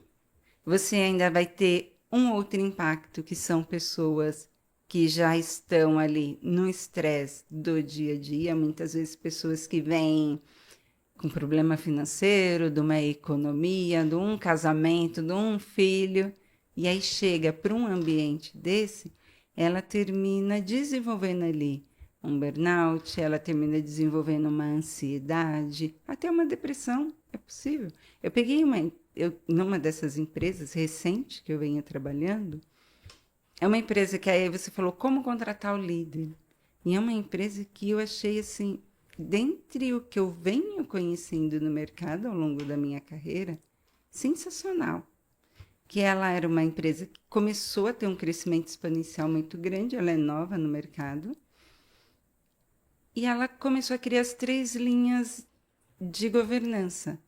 você ainda vai ter um outro impacto, que são pessoas que já estão ali no estresse do dia a dia, muitas vezes pessoas que vêm com problema financeiro, de uma economia, de um casamento, de um filho, e aí chega para um ambiente desse, ela termina desenvolvendo ali um burnout, ela termina desenvolvendo uma ansiedade, até uma depressão, é possível. Eu peguei numa dessas empresas recente que eu venho trabalhando, é uma empresa que aí você falou como contratar o líder. E é uma empresa que eu achei assim, dentre o que eu venho conhecendo no mercado ao longo da minha carreira, sensacional. Que ela era uma empresa que começou a ter um crescimento exponencial muito grande, ela é nova no mercado, e ela começou a criar as 3 linhas de governança.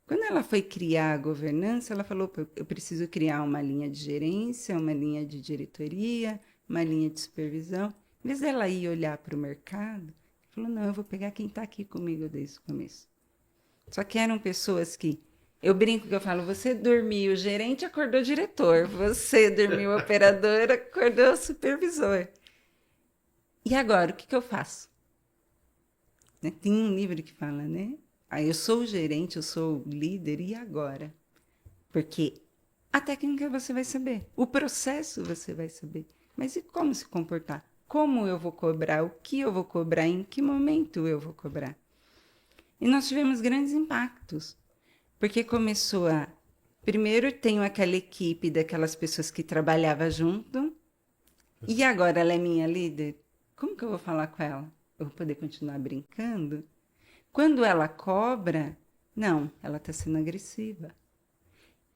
Quando ela foi criar a governança, ela falou, eu preciso criar uma linha de gerência, uma linha de diretoria, uma linha de supervisão. Em vez dela ir olhar para o mercado, ela falou, não, eu vou pegar quem está aqui comigo desde o começo. Só que eram pessoas que, eu brinco que eu falo, você dormiu, o gerente acordou o diretor, você dormiu, o operador acordou o supervisor. E agora, o que eu faço? Tem um livro que fala, né? Eu sou o gerente, eu sou o líder, e agora? Porque a técnica você vai saber, o processo você vai saber, mas e como se comportar? Como eu vou cobrar? O que eu vou cobrar? Em que momento eu vou cobrar? E nós tivemos grandes impactos, porque começou a... Primeiro, tenho aquela equipe daquelas pessoas que trabalhavam junto, e agora ela é minha líder. Como que eu vou falar com ela? Eu vou poder continuar brincando? Quando ela cobra, não, ela está sendo agressiva.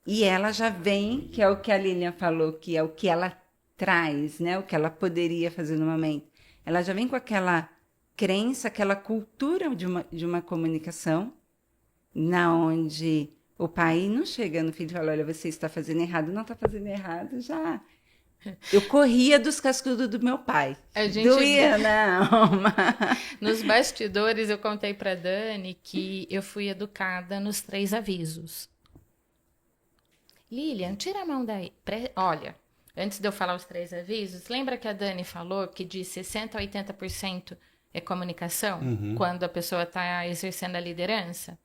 E ela já vem, que é o que a Lilian falou, que é o que ela traz, né? O que ela poderia fazer no momento. Ela já vem com aquela crença, aquela cultura de uma comunicação, na onde o pai não chega no filho e fala, olha, você está fazendo errado, não está fazendo errado, já... Eu corria dos cascudos do meu pai. Doía na alma. Nos bastidores, eu contei para Dani que eu fui educada nos 3 avisos. Lilian, tira a mão daí. Olha, antes de eu falar os 3 avisos, lembra que a Dani falou que de 60% a 80% é comunicação? Quando a pessoa está exercendo a liderança?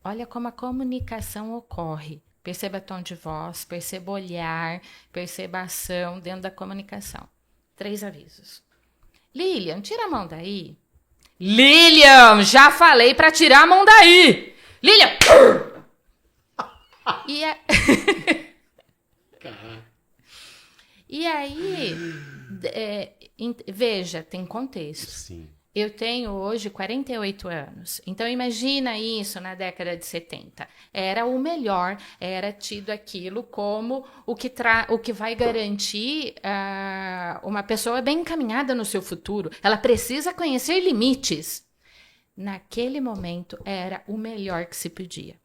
Olha como a comunicação ocorre. Perceba tom de voz, perceba olhar, perceba ação dentro da comunicação. 3 avisos. Lilian, tira a mão daí. Lilian, já falei para tirar a mão daí. Lilian! E aí, veja, tem contexto. Sim. Eu tenho hoje 48 anos. Então, imagina isso na década de 70. Era o melhor, era tido aquilo como o que vai garantir uma pessoa bem encaminhada no seu futuro. Ela precisa conhecer limites. Naquele momento, era o melhor que se podia.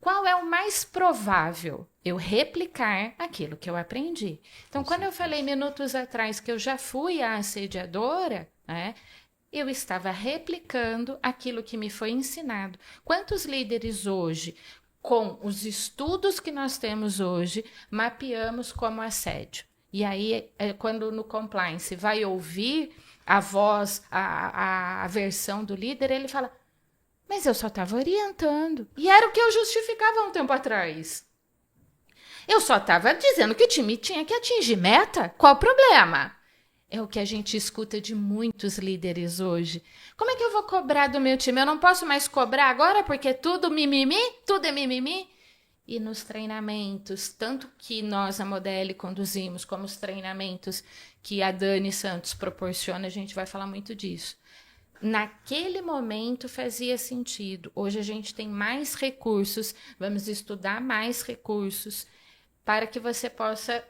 Qual é o mais provável? Eu replicar aquilo que eu aprendi. Então, quando eu falei minutos atrás que eu já fui a assediadora, né? Eu estava replicando aquilo que me foi ensinado. Quantos líderes hoje, com os estudos que nós temos hoje, mapeamos como assédio? E aí, quando no compliance vai ouvir a voz, a versão do líder, ele fala, mas eu só estava orientando. E era o que eu justificava há um tempo atrás. Eu só estava dizendo que o time tinha que atingir meta. Qual o problema? É o que a gente escuta de muitos líderes hoje. Como é que eu vou cobrar do meu time? Eu não posso mais cobrar agora porque tudo mimimi? Tudo é mimimi? E nos treinamentos, tanto que nós, a Model, conduzimos, como os treinamentos que a Dani Santos proporciona, a gente vai falar muito disso. Naquele momento fazia sentido. Hoje a gente tem mais recursos, vamos estudar mais recursos para que você possa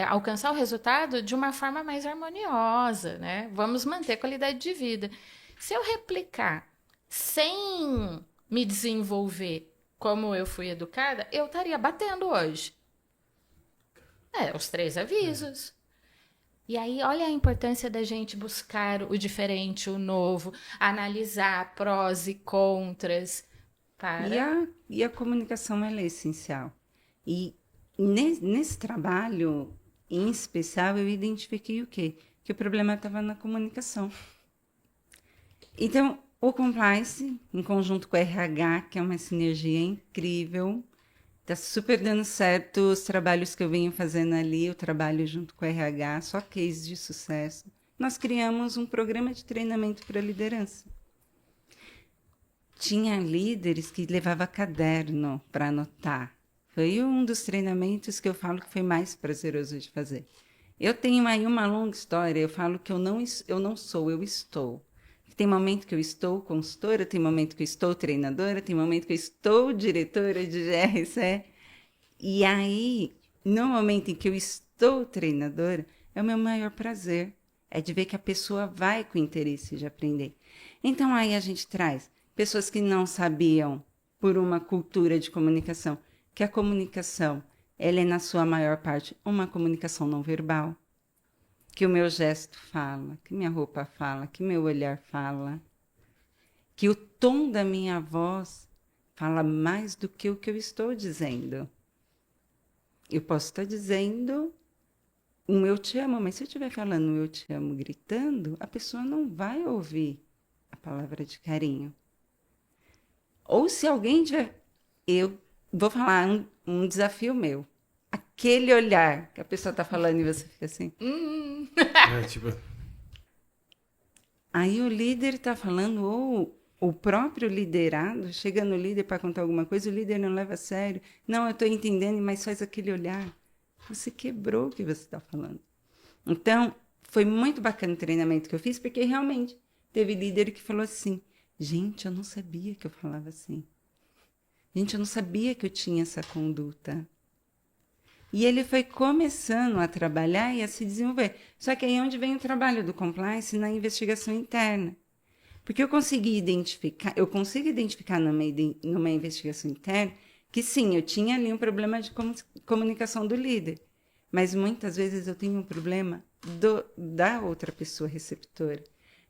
alcançar o resultado de uma forma mais harmoniosa, né? Vamos manter qualidade de vida. Se eu replicar sem me desenvolver como eu fui educada, eu estaria batendo hoje. Os 3 avisos. E aí, olha a importância da gente buscar o diferente, o novo, analisar prós e contras. E a comunicação, ela é essencial. E nesse trabalho, em especial, eu identifiquei o quê? Que o problema estava na comunicação. Então, o compliance, em conjunto com o RH, que é uma sinergia incrível, está super dando certo os trabalhos que eu venho fazendo ali, o trabalho junto com o RH, só case de sucesso. nós criamos um programa de treinamento para liderança. Tinha líderes que levavam caderno para anotar. Foi um dos treinamentos que eu falo que foi mais prazeroso de fazer. Eu tenho aí uma longa história, eu falo que eu não sou, eu estou. Tem momento que eu estou consultora, tem momento que eu estou treinadora, tem momento que eu estou diretora de GRC. E aí, no momento em que eu estou treinadora, é o meu maior prazer. É de ver que a pessoa vai com interesse de aprender. Então, aí a gente traz pessoas que não sabiam, por uma cultura de comunicação, que a comunicação, ela é, na sua maior parte, uma comunicação não verbal. Que o meu gesto fala, que minha roupa fala, que meu olhar fala. Que o tom da minha voz fala mais do que o que eu estou dizendo. Eu posso estar dizendo um eu te amo, mas se eu estiver falando um eu te amo gritando, a pessoa não vai ouvir a palavra de carinho. Ou se alguém tiver... Eu vou falar um desafio meu. Aquele olhar que a pessoa está falando e você fica assim... Tipo... Aí o líder está falando, ou o próprio liderado, chega no líder para contar alguma coisa, o líder não leva a sério. Não, eu estou entendendo, mas faz aquele olhar. Você quebrou o que você está falando. Então, foi muito bacana o treinamento que eu fiz, porque realmente teve líder que falou assim, gente, eu não sabia que eu falava assim. Gente, eu não sabia que eu tinha essa conduta. E ele foi começando a trabalhar e a se desenvolver. Só que aí é onde vem o trabalho do compliance na investigação interna. Porque eu consigo identificar numa investigação interna que sim, eu tinha ali um problema de comunicação do líder. Mas muitas vezes eu tenho um problema da outra pessoa receptora.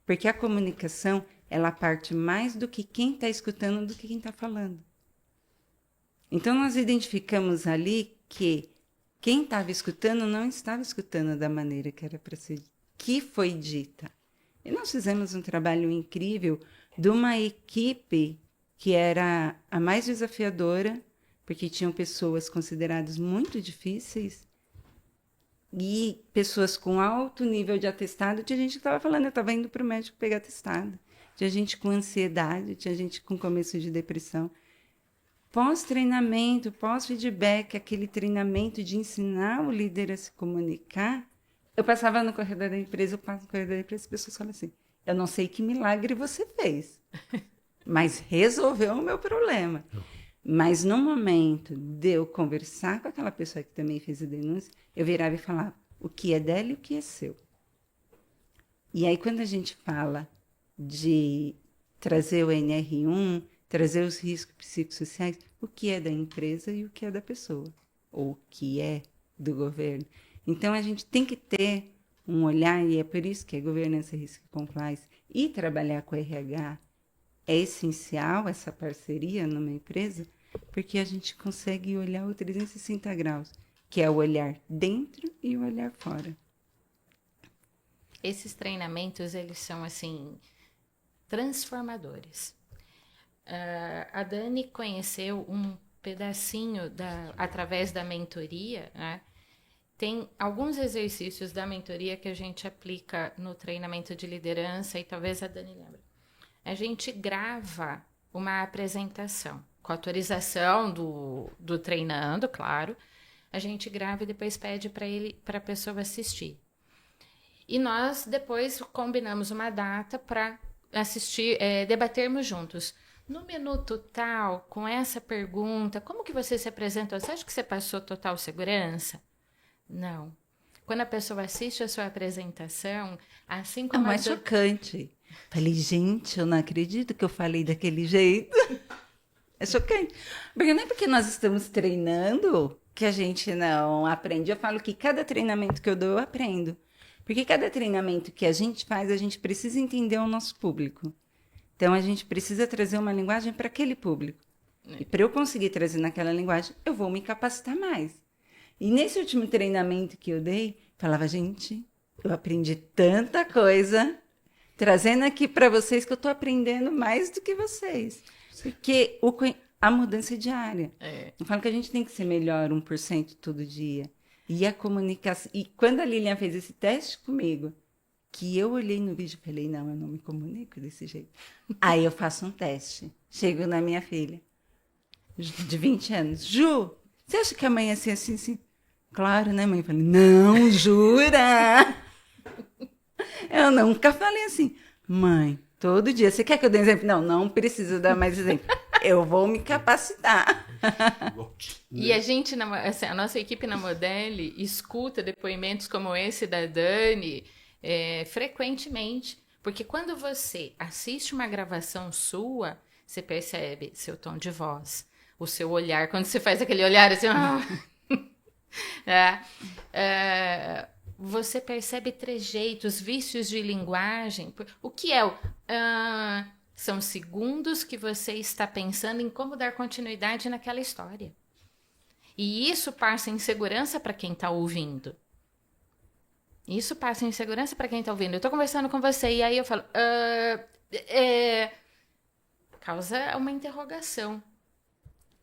Porque a comunicação, ela parte mais do que quem está escutando do que quem está falando. Então, nós identificamos ali que quem estava escutando não estava escutando da maneira que era para ser, que foi dita. E nós fizemos um trabalho incrível de uma equipe que era a mais desafiadora, porque tinham pessoas consideradas muito difíceis e pessoas com alto nível de atestado. Tinha gente que estava falando, eu estava indo para o médico pegar atestado. Tinha gente com ansiedade, tinha gente com começo de depressão. Pós-treinamento, pós-feedback, aquele treinamento de ensinar o líder a se comunicar, eu passava no corredor da empresa, eu passo no corredor da empresa, as pessoas falam assim, eu não sei que milagre você fez, mas resolveu o meu problema. Mas no momento de eu conversar com aquela pessoa que também fez a denúncia, eu virava e falava, o que é dela e o que é seu. E aí, quando a gente fala de trazer o NR1, trazer os riscos psicossociais, o que é da empresa e o que é da pessoa, ou o que é do governo. Então, a gente tem que ter um olhar, e é por isso que a governança, risco e compliance, e trabalhar com o RH é essencial, essa parceria numa empresa, porque a gente consegue olhar o 360 graus, que é o olhar dentro e o olhar fora. Esses treinamentos, eles são, assim, transformadores. A Dani conheceu um pedacinho através da mentoria, né? Tem alguns exercícios da mentoria que a gente aplica no treinamento de liderança e talvez a Dani lembre. A gente grava uma apresentação com autorização do treinando, claro. A gente grava e depois pede para a pessoa assistir. E nós depois combinamos uma data para assistir, debatermos juntos. No minuto tal, com essa pergunta, como que você se apresentou? Você acha que você passou total segurança? Não. Quando a pessoa assiste a sua apresentação, assim como... É mais chocante. Falei, gente, eu não acredito que eu falei daquele jeito. É chocante. Porque não é porque nós estamos treinando que a gente não aprende. Eu falo que cada treinamento que eu dou, eu aprendo. Porque cada treinamento que a gente faz, a gente precisa entender o nosso público. Então, a gente precisa trazer uma linguagem para aquele público. E para eu conseguir trazer naquela linguagem, eu vou me capacitar mais. E nesse último treinamento que eu dei, falava, gente, eu aprendi tanta coisa, trazendo aqui para vocês que eu estou aprendendo mais do que vocês. Porque a mudança é diária. Eu falo que a gente tem que ser melhor 1% todo dia. E a comunicação... E quando a Lilian fez esse teste comigo, que eu olhei no vídeo e falei, não, eu não me comunico desse jeito. Aí eu faço um teste. Chego na minha filha, de 20 anos. Ju, você acha que amanhã é assim, assim, assim? Claro, né, mãe? Eu falei, não, jura? Eu nunca falei assim. Mãe, todo dia, você quer que eu dê exemplo? Não, não preciso dar mais exemplo. Eu vou me capacitar. E a gente, assim, a nossa equipe na Modele escuta depoimentos como esse da Dani frequentemente. Porque quando você assiste uma gravação sua, você percebe seu tom de voz, o seu olhar, quando você faz aquele olhar assim... você percebe trejeitos, vícios de linguagem. O que é são segundos que você está pensando em como dar continuidade naquela história. E isso passa insegurança para quem está ouvindo. Isso passa insegurança para quem está ouvindo. Eu estou conversando com você e aí eu falo... causa uma interrogação.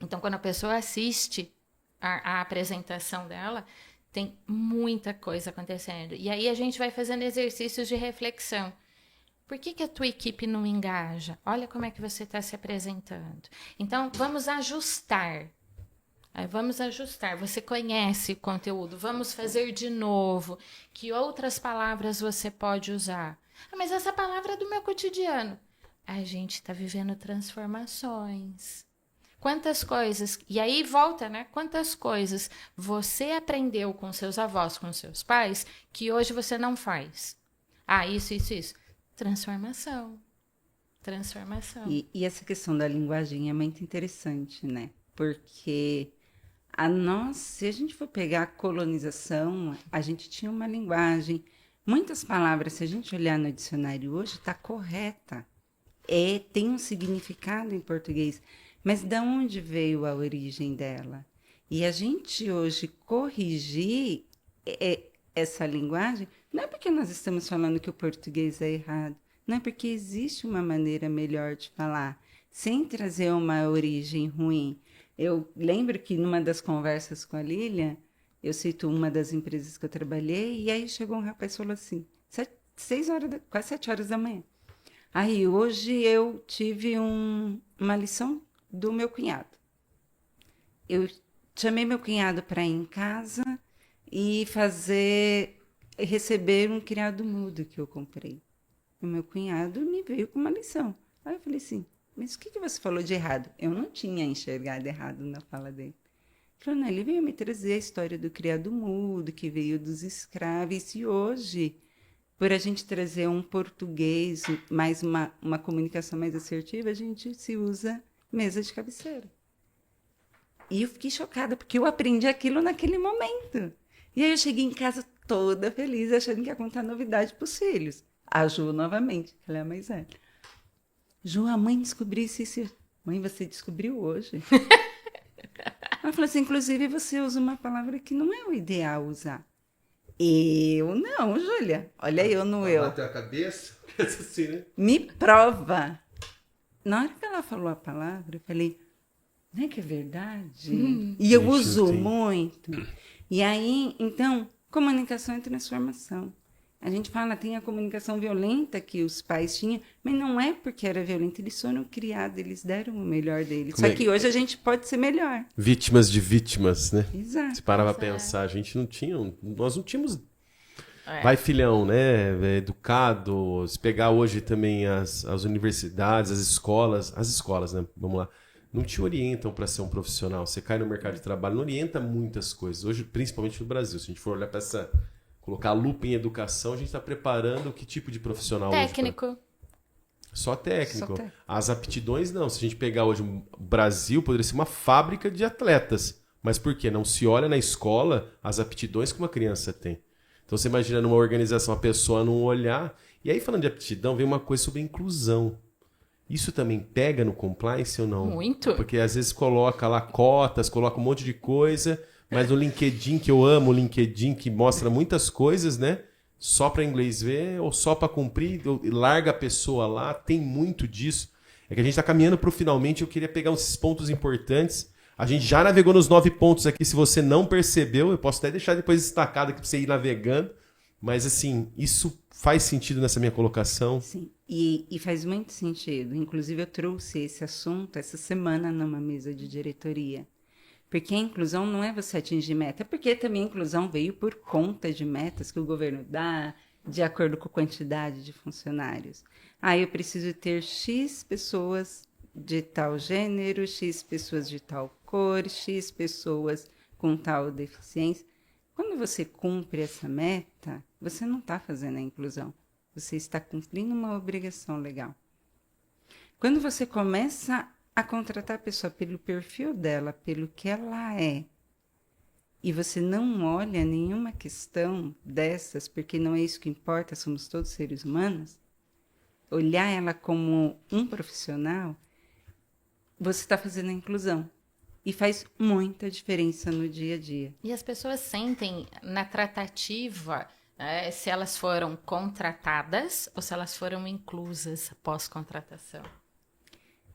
Então, quando a pessoa assiste a apresentação dela, tem muita coisa acontecendo. E aí a gente vai fazendo exercícios de reflexão. Por que a tua equipe não engaja? Olha como é que você está se apresentando. Então, vamos ajustar. Vamos ajustar. Você conhece o conteúdo. Vamos fazer de novo. Que outras palavras você pode usar? Mas essa palavra é do meu cotidiano. A gente está vivendo transformações. Quantas coisas... E aí volta, né? Quantas coisas você aprendeu com seus avós, com seus pais, que hoje você não faz? Isso. Transformação. E essa questão da linguagem é muito interessante, né? Porque se a gente for pegar a colonização, a gente tinha uma linguagem. Muitas palavras, se a gente olhar no dicionário hoje, está correta. Tem um significado em português. Mas de onde veio a origem dela? E a gente hoje corrigir essa linguagem, não é porque nós estamos falando que o português é errado, não é porque existe uma maneira melhor de falar, sem trazer uma origem ruim. Eu lembro que numa das conversas com a Lília, eu cito uma das empresas que eu trabalhei, e aí chegou um rapaz e falou assim, quase 7 horas da manhã. Aí hoje eu tive uma lição do meu cunhado. Eu chamei meu cunhado para ir em casa e receber um criado mudo que eu comprei. O meu cunhado me veio com uma lição. Aí eu falei assim, mas o que você falou de errado? Eu não tinha enxergado errado na fala dele. Ele falou, não, ele veio me trazer a história do criado mudo, que veio dos escravos, e hoje, por a gente trazer um português, mais uma comunicação mais assertiva, a gente se usa mesa de cabeceira. E eu fiquei chocada, porque eu aprendi aquilo naquele momento. E aí eu cheguei em casa toda feliz, achando que ia contar novidade para os filhos. A Ju, novamente, que ela é a mais velha. Ju, a mãe descobriu isso. Mãe, você descobriu hoje. Ela falou assim, inclusive você usa uma palavra que não é o ideal usar. Eu não, Júlia. Olha eu no eu. Bateu a cabeça? Assim, né? Me prova. Na hora que ela falou a palavra, eu falei, não é que é verdade? E eu uso muito. E aí, então, comunicação é transformação. A gente fala, tem a comunicação violenta que os pais tinham, mas não é porque era violenta, eles foram criados, eles deram o melhor deles. Só que hoje a gente pode ser melhor. Vítimas de vítimas, né? Exato. Se parava a pensar, a gente nós não tínhamos... Vai, filhão, né? Educado. Se pegar hoje também as universidades, as escolas, né? Vamos lá. Não te orientam para ser um profissional. Você cai no mercado de trabalho, não orienta muitas coisas. Hoje, principalmente no Brasil, se a gente for olhar para colocar a lupa em educação, a gente está preparando que tipo de profissional técnico. hoje? Só técnico. As aptidões, não. Se a gente pegar hoje o Brasil, poderia ser uma fábrica de atletas. Mas por quê? Não se olha na escola as aptidões que uma criança tem. Então você imagina numa organização a pessoa não olhar. E aí, falando de aptidão, vem uma coisa sobre inclusão. Isso também pega no compliance ou não? Muito. Porque às vezes coloca lá cotas, coloca um monte de coisa, mas no LinkedIn, que eu amo o LinkedIn, que mostra muitas coisas, né? Só para inglês ver ou só para cumprir, larga a pessoa lá, tem muito disso. É que a gente está caminhando para o finalmente, eu queria pegar uns pontos importantes. A gente já navegou nos 9 pontos aqui, se você não percebeu, eu posso até deixar depois destacado aqui para você ir navegando. Mas, assim, isso faz sentido nessa minha colocação? Sim, e faz muito sentido. Inclusive, eu trouxe esse assunto essa semana numa mesa de diretoria. Porque a inclusão não é você atingir meta, porque também a inclusão veio por conta de metas que o governo dá, de acordo com a quantidade de funcionários. Ah, eu preciso ter X pessoas de tal gênero, X pessoas de tal cor, X pessoas com tal deficiência. Quando você cumpre essa meta, você não está fazendo a inclusão. Você está cumprindo uma obrigação legal. Quando você começa a contratar a pessoa pelo perfil dela, pelo que ela é, e você não olha nenhuma questão dessas, porque não é isso que importa, somos todos seres humanos, olhar ela como um profissional, você está fazendo a inclusão. E faz muita diferença no dia a dia. E as pessoas sentem na tratativa, se elas foram contratadas ou se elas foram inclusas pós-contratação.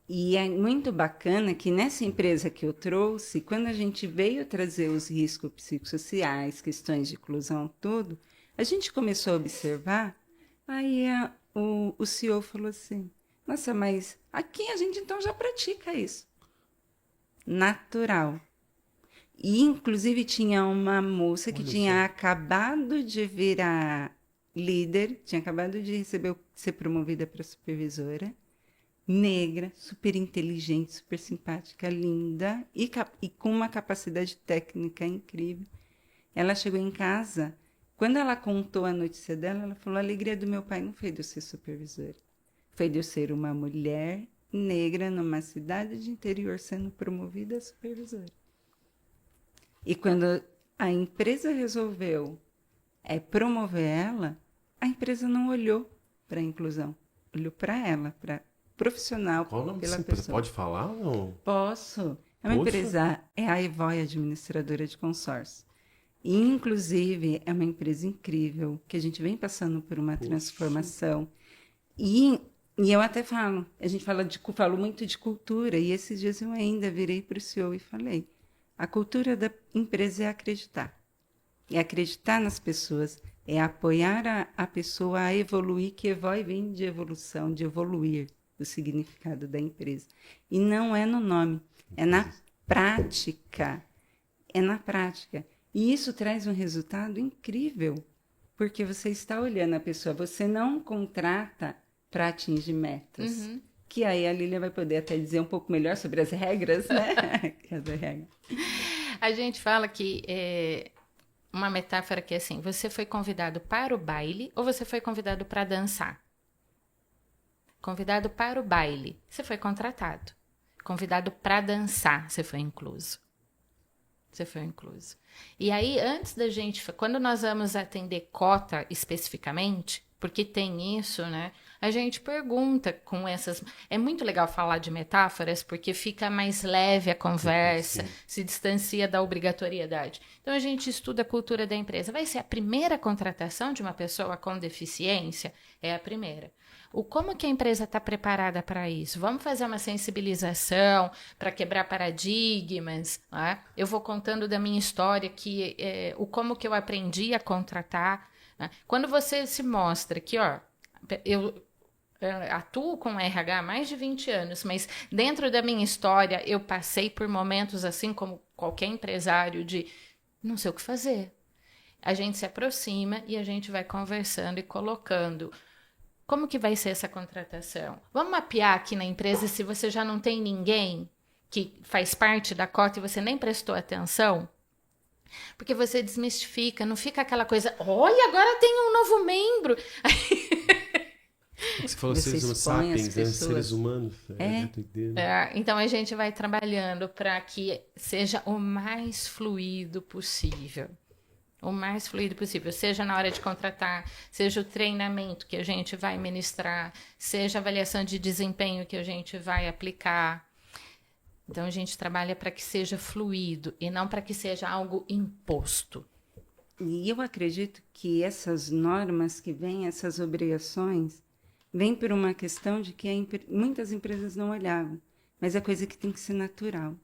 E é muito bacana que nessa empresa que eu trouxe, quando a gente veio trazer os riscos psicossociais, questões de inclusão, tudo, a gente começou a observar, aí o CEO falou assim, nossa, mas aqui a gente então já pratica isso. Natural. E, inclusive, tinha uma moça que tinha acabado de virar líder, tinha acabado de ser promovida para supervisora, negra, super inteligente, super simpática, linda e com uma capacidade técnica incrível. Ela chegou em casa, quando ela contou a notícia dela, ela falou, a alegria do meu pai não foi de eu ser supervisora, foi de eu ser uma mulher negra numa cidade de interior sendo promovida a supervisora. E quando a empresa resolveu promover ela, a empresa não olhou para a inclusão, olhou para ela, para profissional. Qual o nome pela dessa empresa? pessoa. Pode falar ou não? Posso. É uma Poxa. empresa, é a Evoy Administradora de Consórcio. E, inclusive, é uma empresa incrível, que a gente vem passando por uma transformação. E eu até falo, a gente fala muito de cultura, e esses dias eu ainda virei para o CEO e falei, a cultura da empresa é acreditar. É acreditar nas pessoas, é apoiar a pessoa a evoluir, que Evoy vem de evolução, de evoluir, o significado da empresa. E não é no nome, é na prática. É na prática. E isso traz um resultado incrível, porque você está olhando a pessoa, você não contrata para atingir metas. Uhum. Que aí a Lília vai poder até dizer um pouco melhor sobre as regras, né? A gente fala que uma metáfora que é assim, você foi convidado para o baile ou você foi convidado para dançar? Convidado para o baile, você foi contratado. Convidado para dançar, você foi incluso. Você foi incluso. E aí, antes da gente... Quando nós vamos atender cota especificamente, porque tem isso, né? A gente pergunta com essas... É muito legal falar de metáforas, porque fica mais leve a conversa, se distancia da obrigatoriedade. Então, a gente estuda a cultura da empresa. Vai ser a primeira contratação de uma pessoa com deficiência? É a primeira. Como que a empresa está preparada para isso? Vamos fazer uma sensibilização para quebrar paradigmas. Né? Eu vou contando da minha história, como que eu aprendi a contratar. Né? Quando você se mostra que, eu atuo com RH há mais de 20 anos, mas dentro da minha história eu passei por momentos assim como qualquer empresário de não sei o que fazer. A gente se aproxima e a gente vai conversando e colocando... Como que vai ser essa contratação? Vamos mapear aqui na empresa se você já não tem ninguém que faz parte da cota e você nem prestou atenção? Porque você desmistifica, não fica aquela coisa, olha, agora tem um novo membro. Você falou seres sapiens, né? Seres humanos. Então a gente vai trabalhando para que seja o mais fluido possível. O mais fluido possível, seja na hora de contratar, seja o treinamento que a gente vai ministrar, seja a avaliação de desempenho que a gente vai aplicar. Então, a gente trabalha para que seja fluido e não para que seja algo imposto. E eu acredito que essas normas que vêm, essas obrigações, vêm por uma questão de que muitas empresas não olhavam, mas é coisa que tem que ser natural.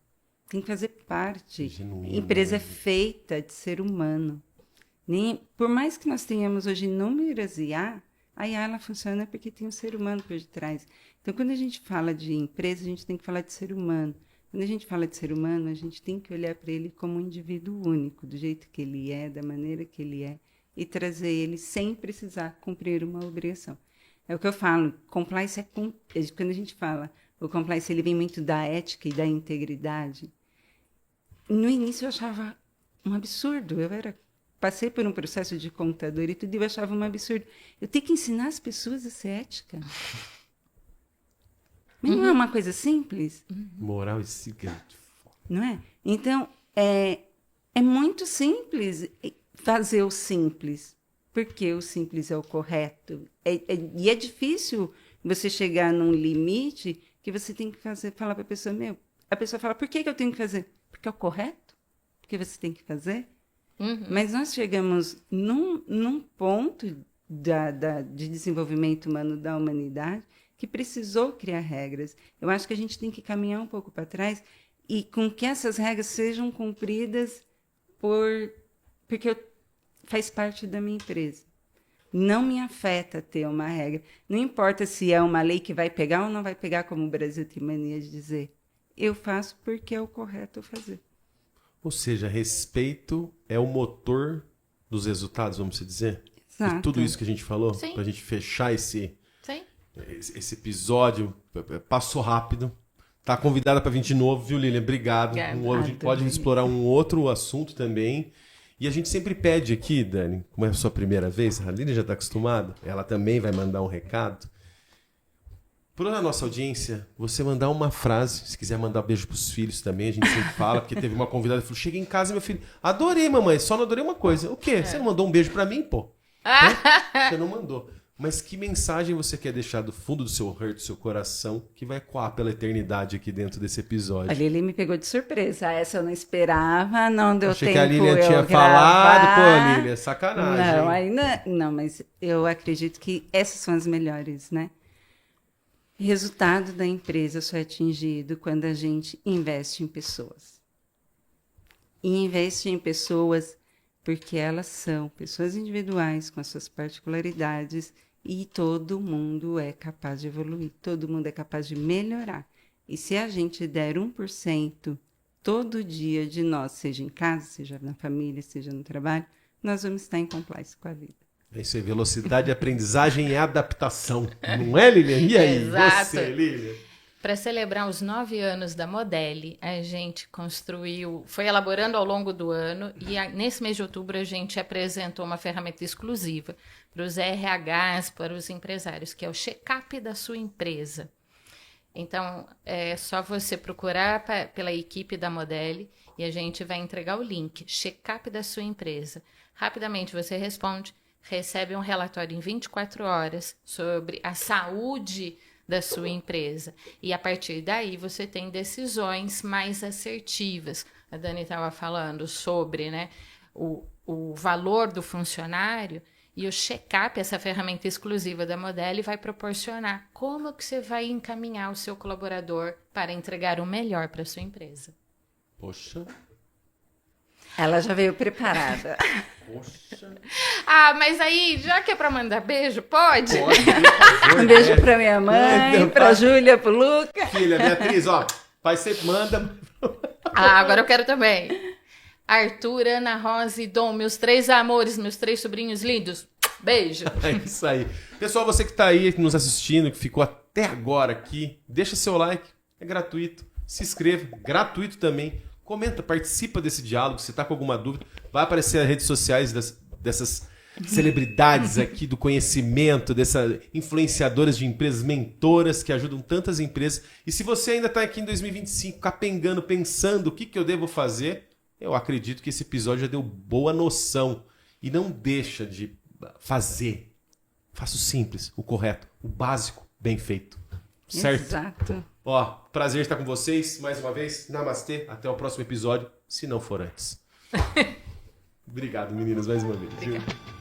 Tem que fazer parte. Genuíno, A empresa é feita de ser humano. Por mais que nós tenhamos hoje inúmeras IA, a IA ela funciona porque tem um ser humano por detrás. Então, quando a gente fala de empresa, a gente tem que falar de ser humano. Quando a gente fala de ser humano, a gente tem que olhar para ele como um indivíduo único, do jeito que ele é, da maneira que ele é, e trazer ele sem precisar cumprir uma obrigação. É o que eu falo, compliance quando a gente fala, o compliance ele vem muito da ética e da integridade. No início eu achava um absurdo, passei por um processo de contador e tudo, e eu achava um absurdo. Eu tenho que ensinar as pessoas a ser ética. Mas não é uma coisa simples? Moral e cívica. Não é? Então, é muito simples fazer o simples, porque o simples é o correto. E é difícil você chegar num limite que você tem que falar para a pessoa, a pessoa fala, por que eu tenho que fazer? Porque é o correto? Porque você tem que fazer? Mas nós chegamos num ponto de desenvolvimento humano da humanidade que precisou criar regras. Eu acho que a gente tem que caminhar um pouco para trás e com que essas regras sejam cumpridas porque faz parte da minha empresa. Não me afeta ter uma regra. Não importa se é uma lei que vai pegar ou não vai pegar, como o Brasil tem mania de dizer. Eu faço porque é o correto fazer. Ou seja, respeito é o motor dos resultados, vamos dizer? Exato. De tudo isso que a gente falou, Sim. para a gente fechar esse Sim. episódio. Passou rápido. Tá convidada para vir de novo, viu, Lilian? Obrigado. A gente pode explorar um outro assunto também. E a gente sempre pede aqui, Dani, como é a sua primeira vez, a Lilian já está acostumada, ela também vai mandar um recado. Para a nossa audiência, você mandar uma frase, se quiser mandar um beijo pros filhos também, a gente sempre fala, porque teve uma convidada que falou, cheguei em casa, meu filho, adorei, mamãe, só não adorei uma coisa. O quê? Você não mandou um beijo para mim, pô? Você não mandou. Mas que mensagem você quer deixar do fundo do seu heart, do seu coração, que vai ecoar pela eternidade aqui dentro desse episódio? A Lili me pegou de surpresa. Essa eu não esperava, não deu Achei tempo que a Lilian tinha gravar. falado, pô, Lilian, sacanagem. Não, hein? ainda não, mas eu acredito que essas são as melhores, né? Resultado da empresa só é atingido quando a gente investe em pessoas. E investe em pessoas porque elas são pessoas individuais com as suas particularidades e todo mundo é capaz de evoluir, todo mundo é capaz de melhorar. E se a gente der 1% todo dia de nós, seja em casa, seja na família, seja no trabalho, nós vamos estar em compliance com a vida. É isso aí, velocidade, aprendizagem e adaptação. Não é, Lilian? E aí, Exato. você, Lilian? Para celebrar os 9 anos da Modeli, a gente foi elaborando ao longo do ano e nesse mês de outubro a gente apresentou uma ferramenta exclusiva para os RHs, para os empresários, que é o check-up da sua empresa. Então, é só você procurar pela equipe da Modeli e a gente vai entregar o link, check-up da sua empresa. Rapidamente você responde, recebe um relatório em 24 horas sobre a saúde da sua empresa. E a partir daí você tem decisões mais assertivas. A Dani estava falando sobre, né, o valor do funcionário e o check-up, essa ferramenta exclusiva da Modeli, vai proporcionar como que você vai encaminhar o seu colaborador para entregar o melhor para a sua empresa. Poxa. Ela já veio preparada. Poxa. Mas aí, já que é para mandar beijo, pode? Pode, por favor, Um beijo para minha mãe, para a Júlia, para o Luca. Filha, Beatriz, ó, pai sempre manda. Agora eu quero também. Arthur, Ana Rosa e Dom, meus 3 amores, meus 3 sobrinhos lindos. Beijo. É isso aí. Pessoal, você que tá aí nos assistindo, que ficou até agora aqui, deixa seu like, é gratuito. Se inscreva, gratuito também. Comenta, participa desse diálogo. Se tá com alguma dúvida, vai aparecer as redes sociais dessas celebridades aqui do conhecimento, dessas influenciadoras de empresas, mentoras que ajudam tantas empresas. E se você ainda tá aqui em 2025 capengando, pensando o que eu devo fazer, eu acredito que esse episódio já deu boa noção. E não deixa de fazer. Faça o simples, o correto, o básico, bem feito. Certo? Exato. Ó, prazer estar com vocês mais uma vez. Namastê. Até o próximo episódio, se não for antes. Obrigado, meninas, mais uma vez. Obrigada.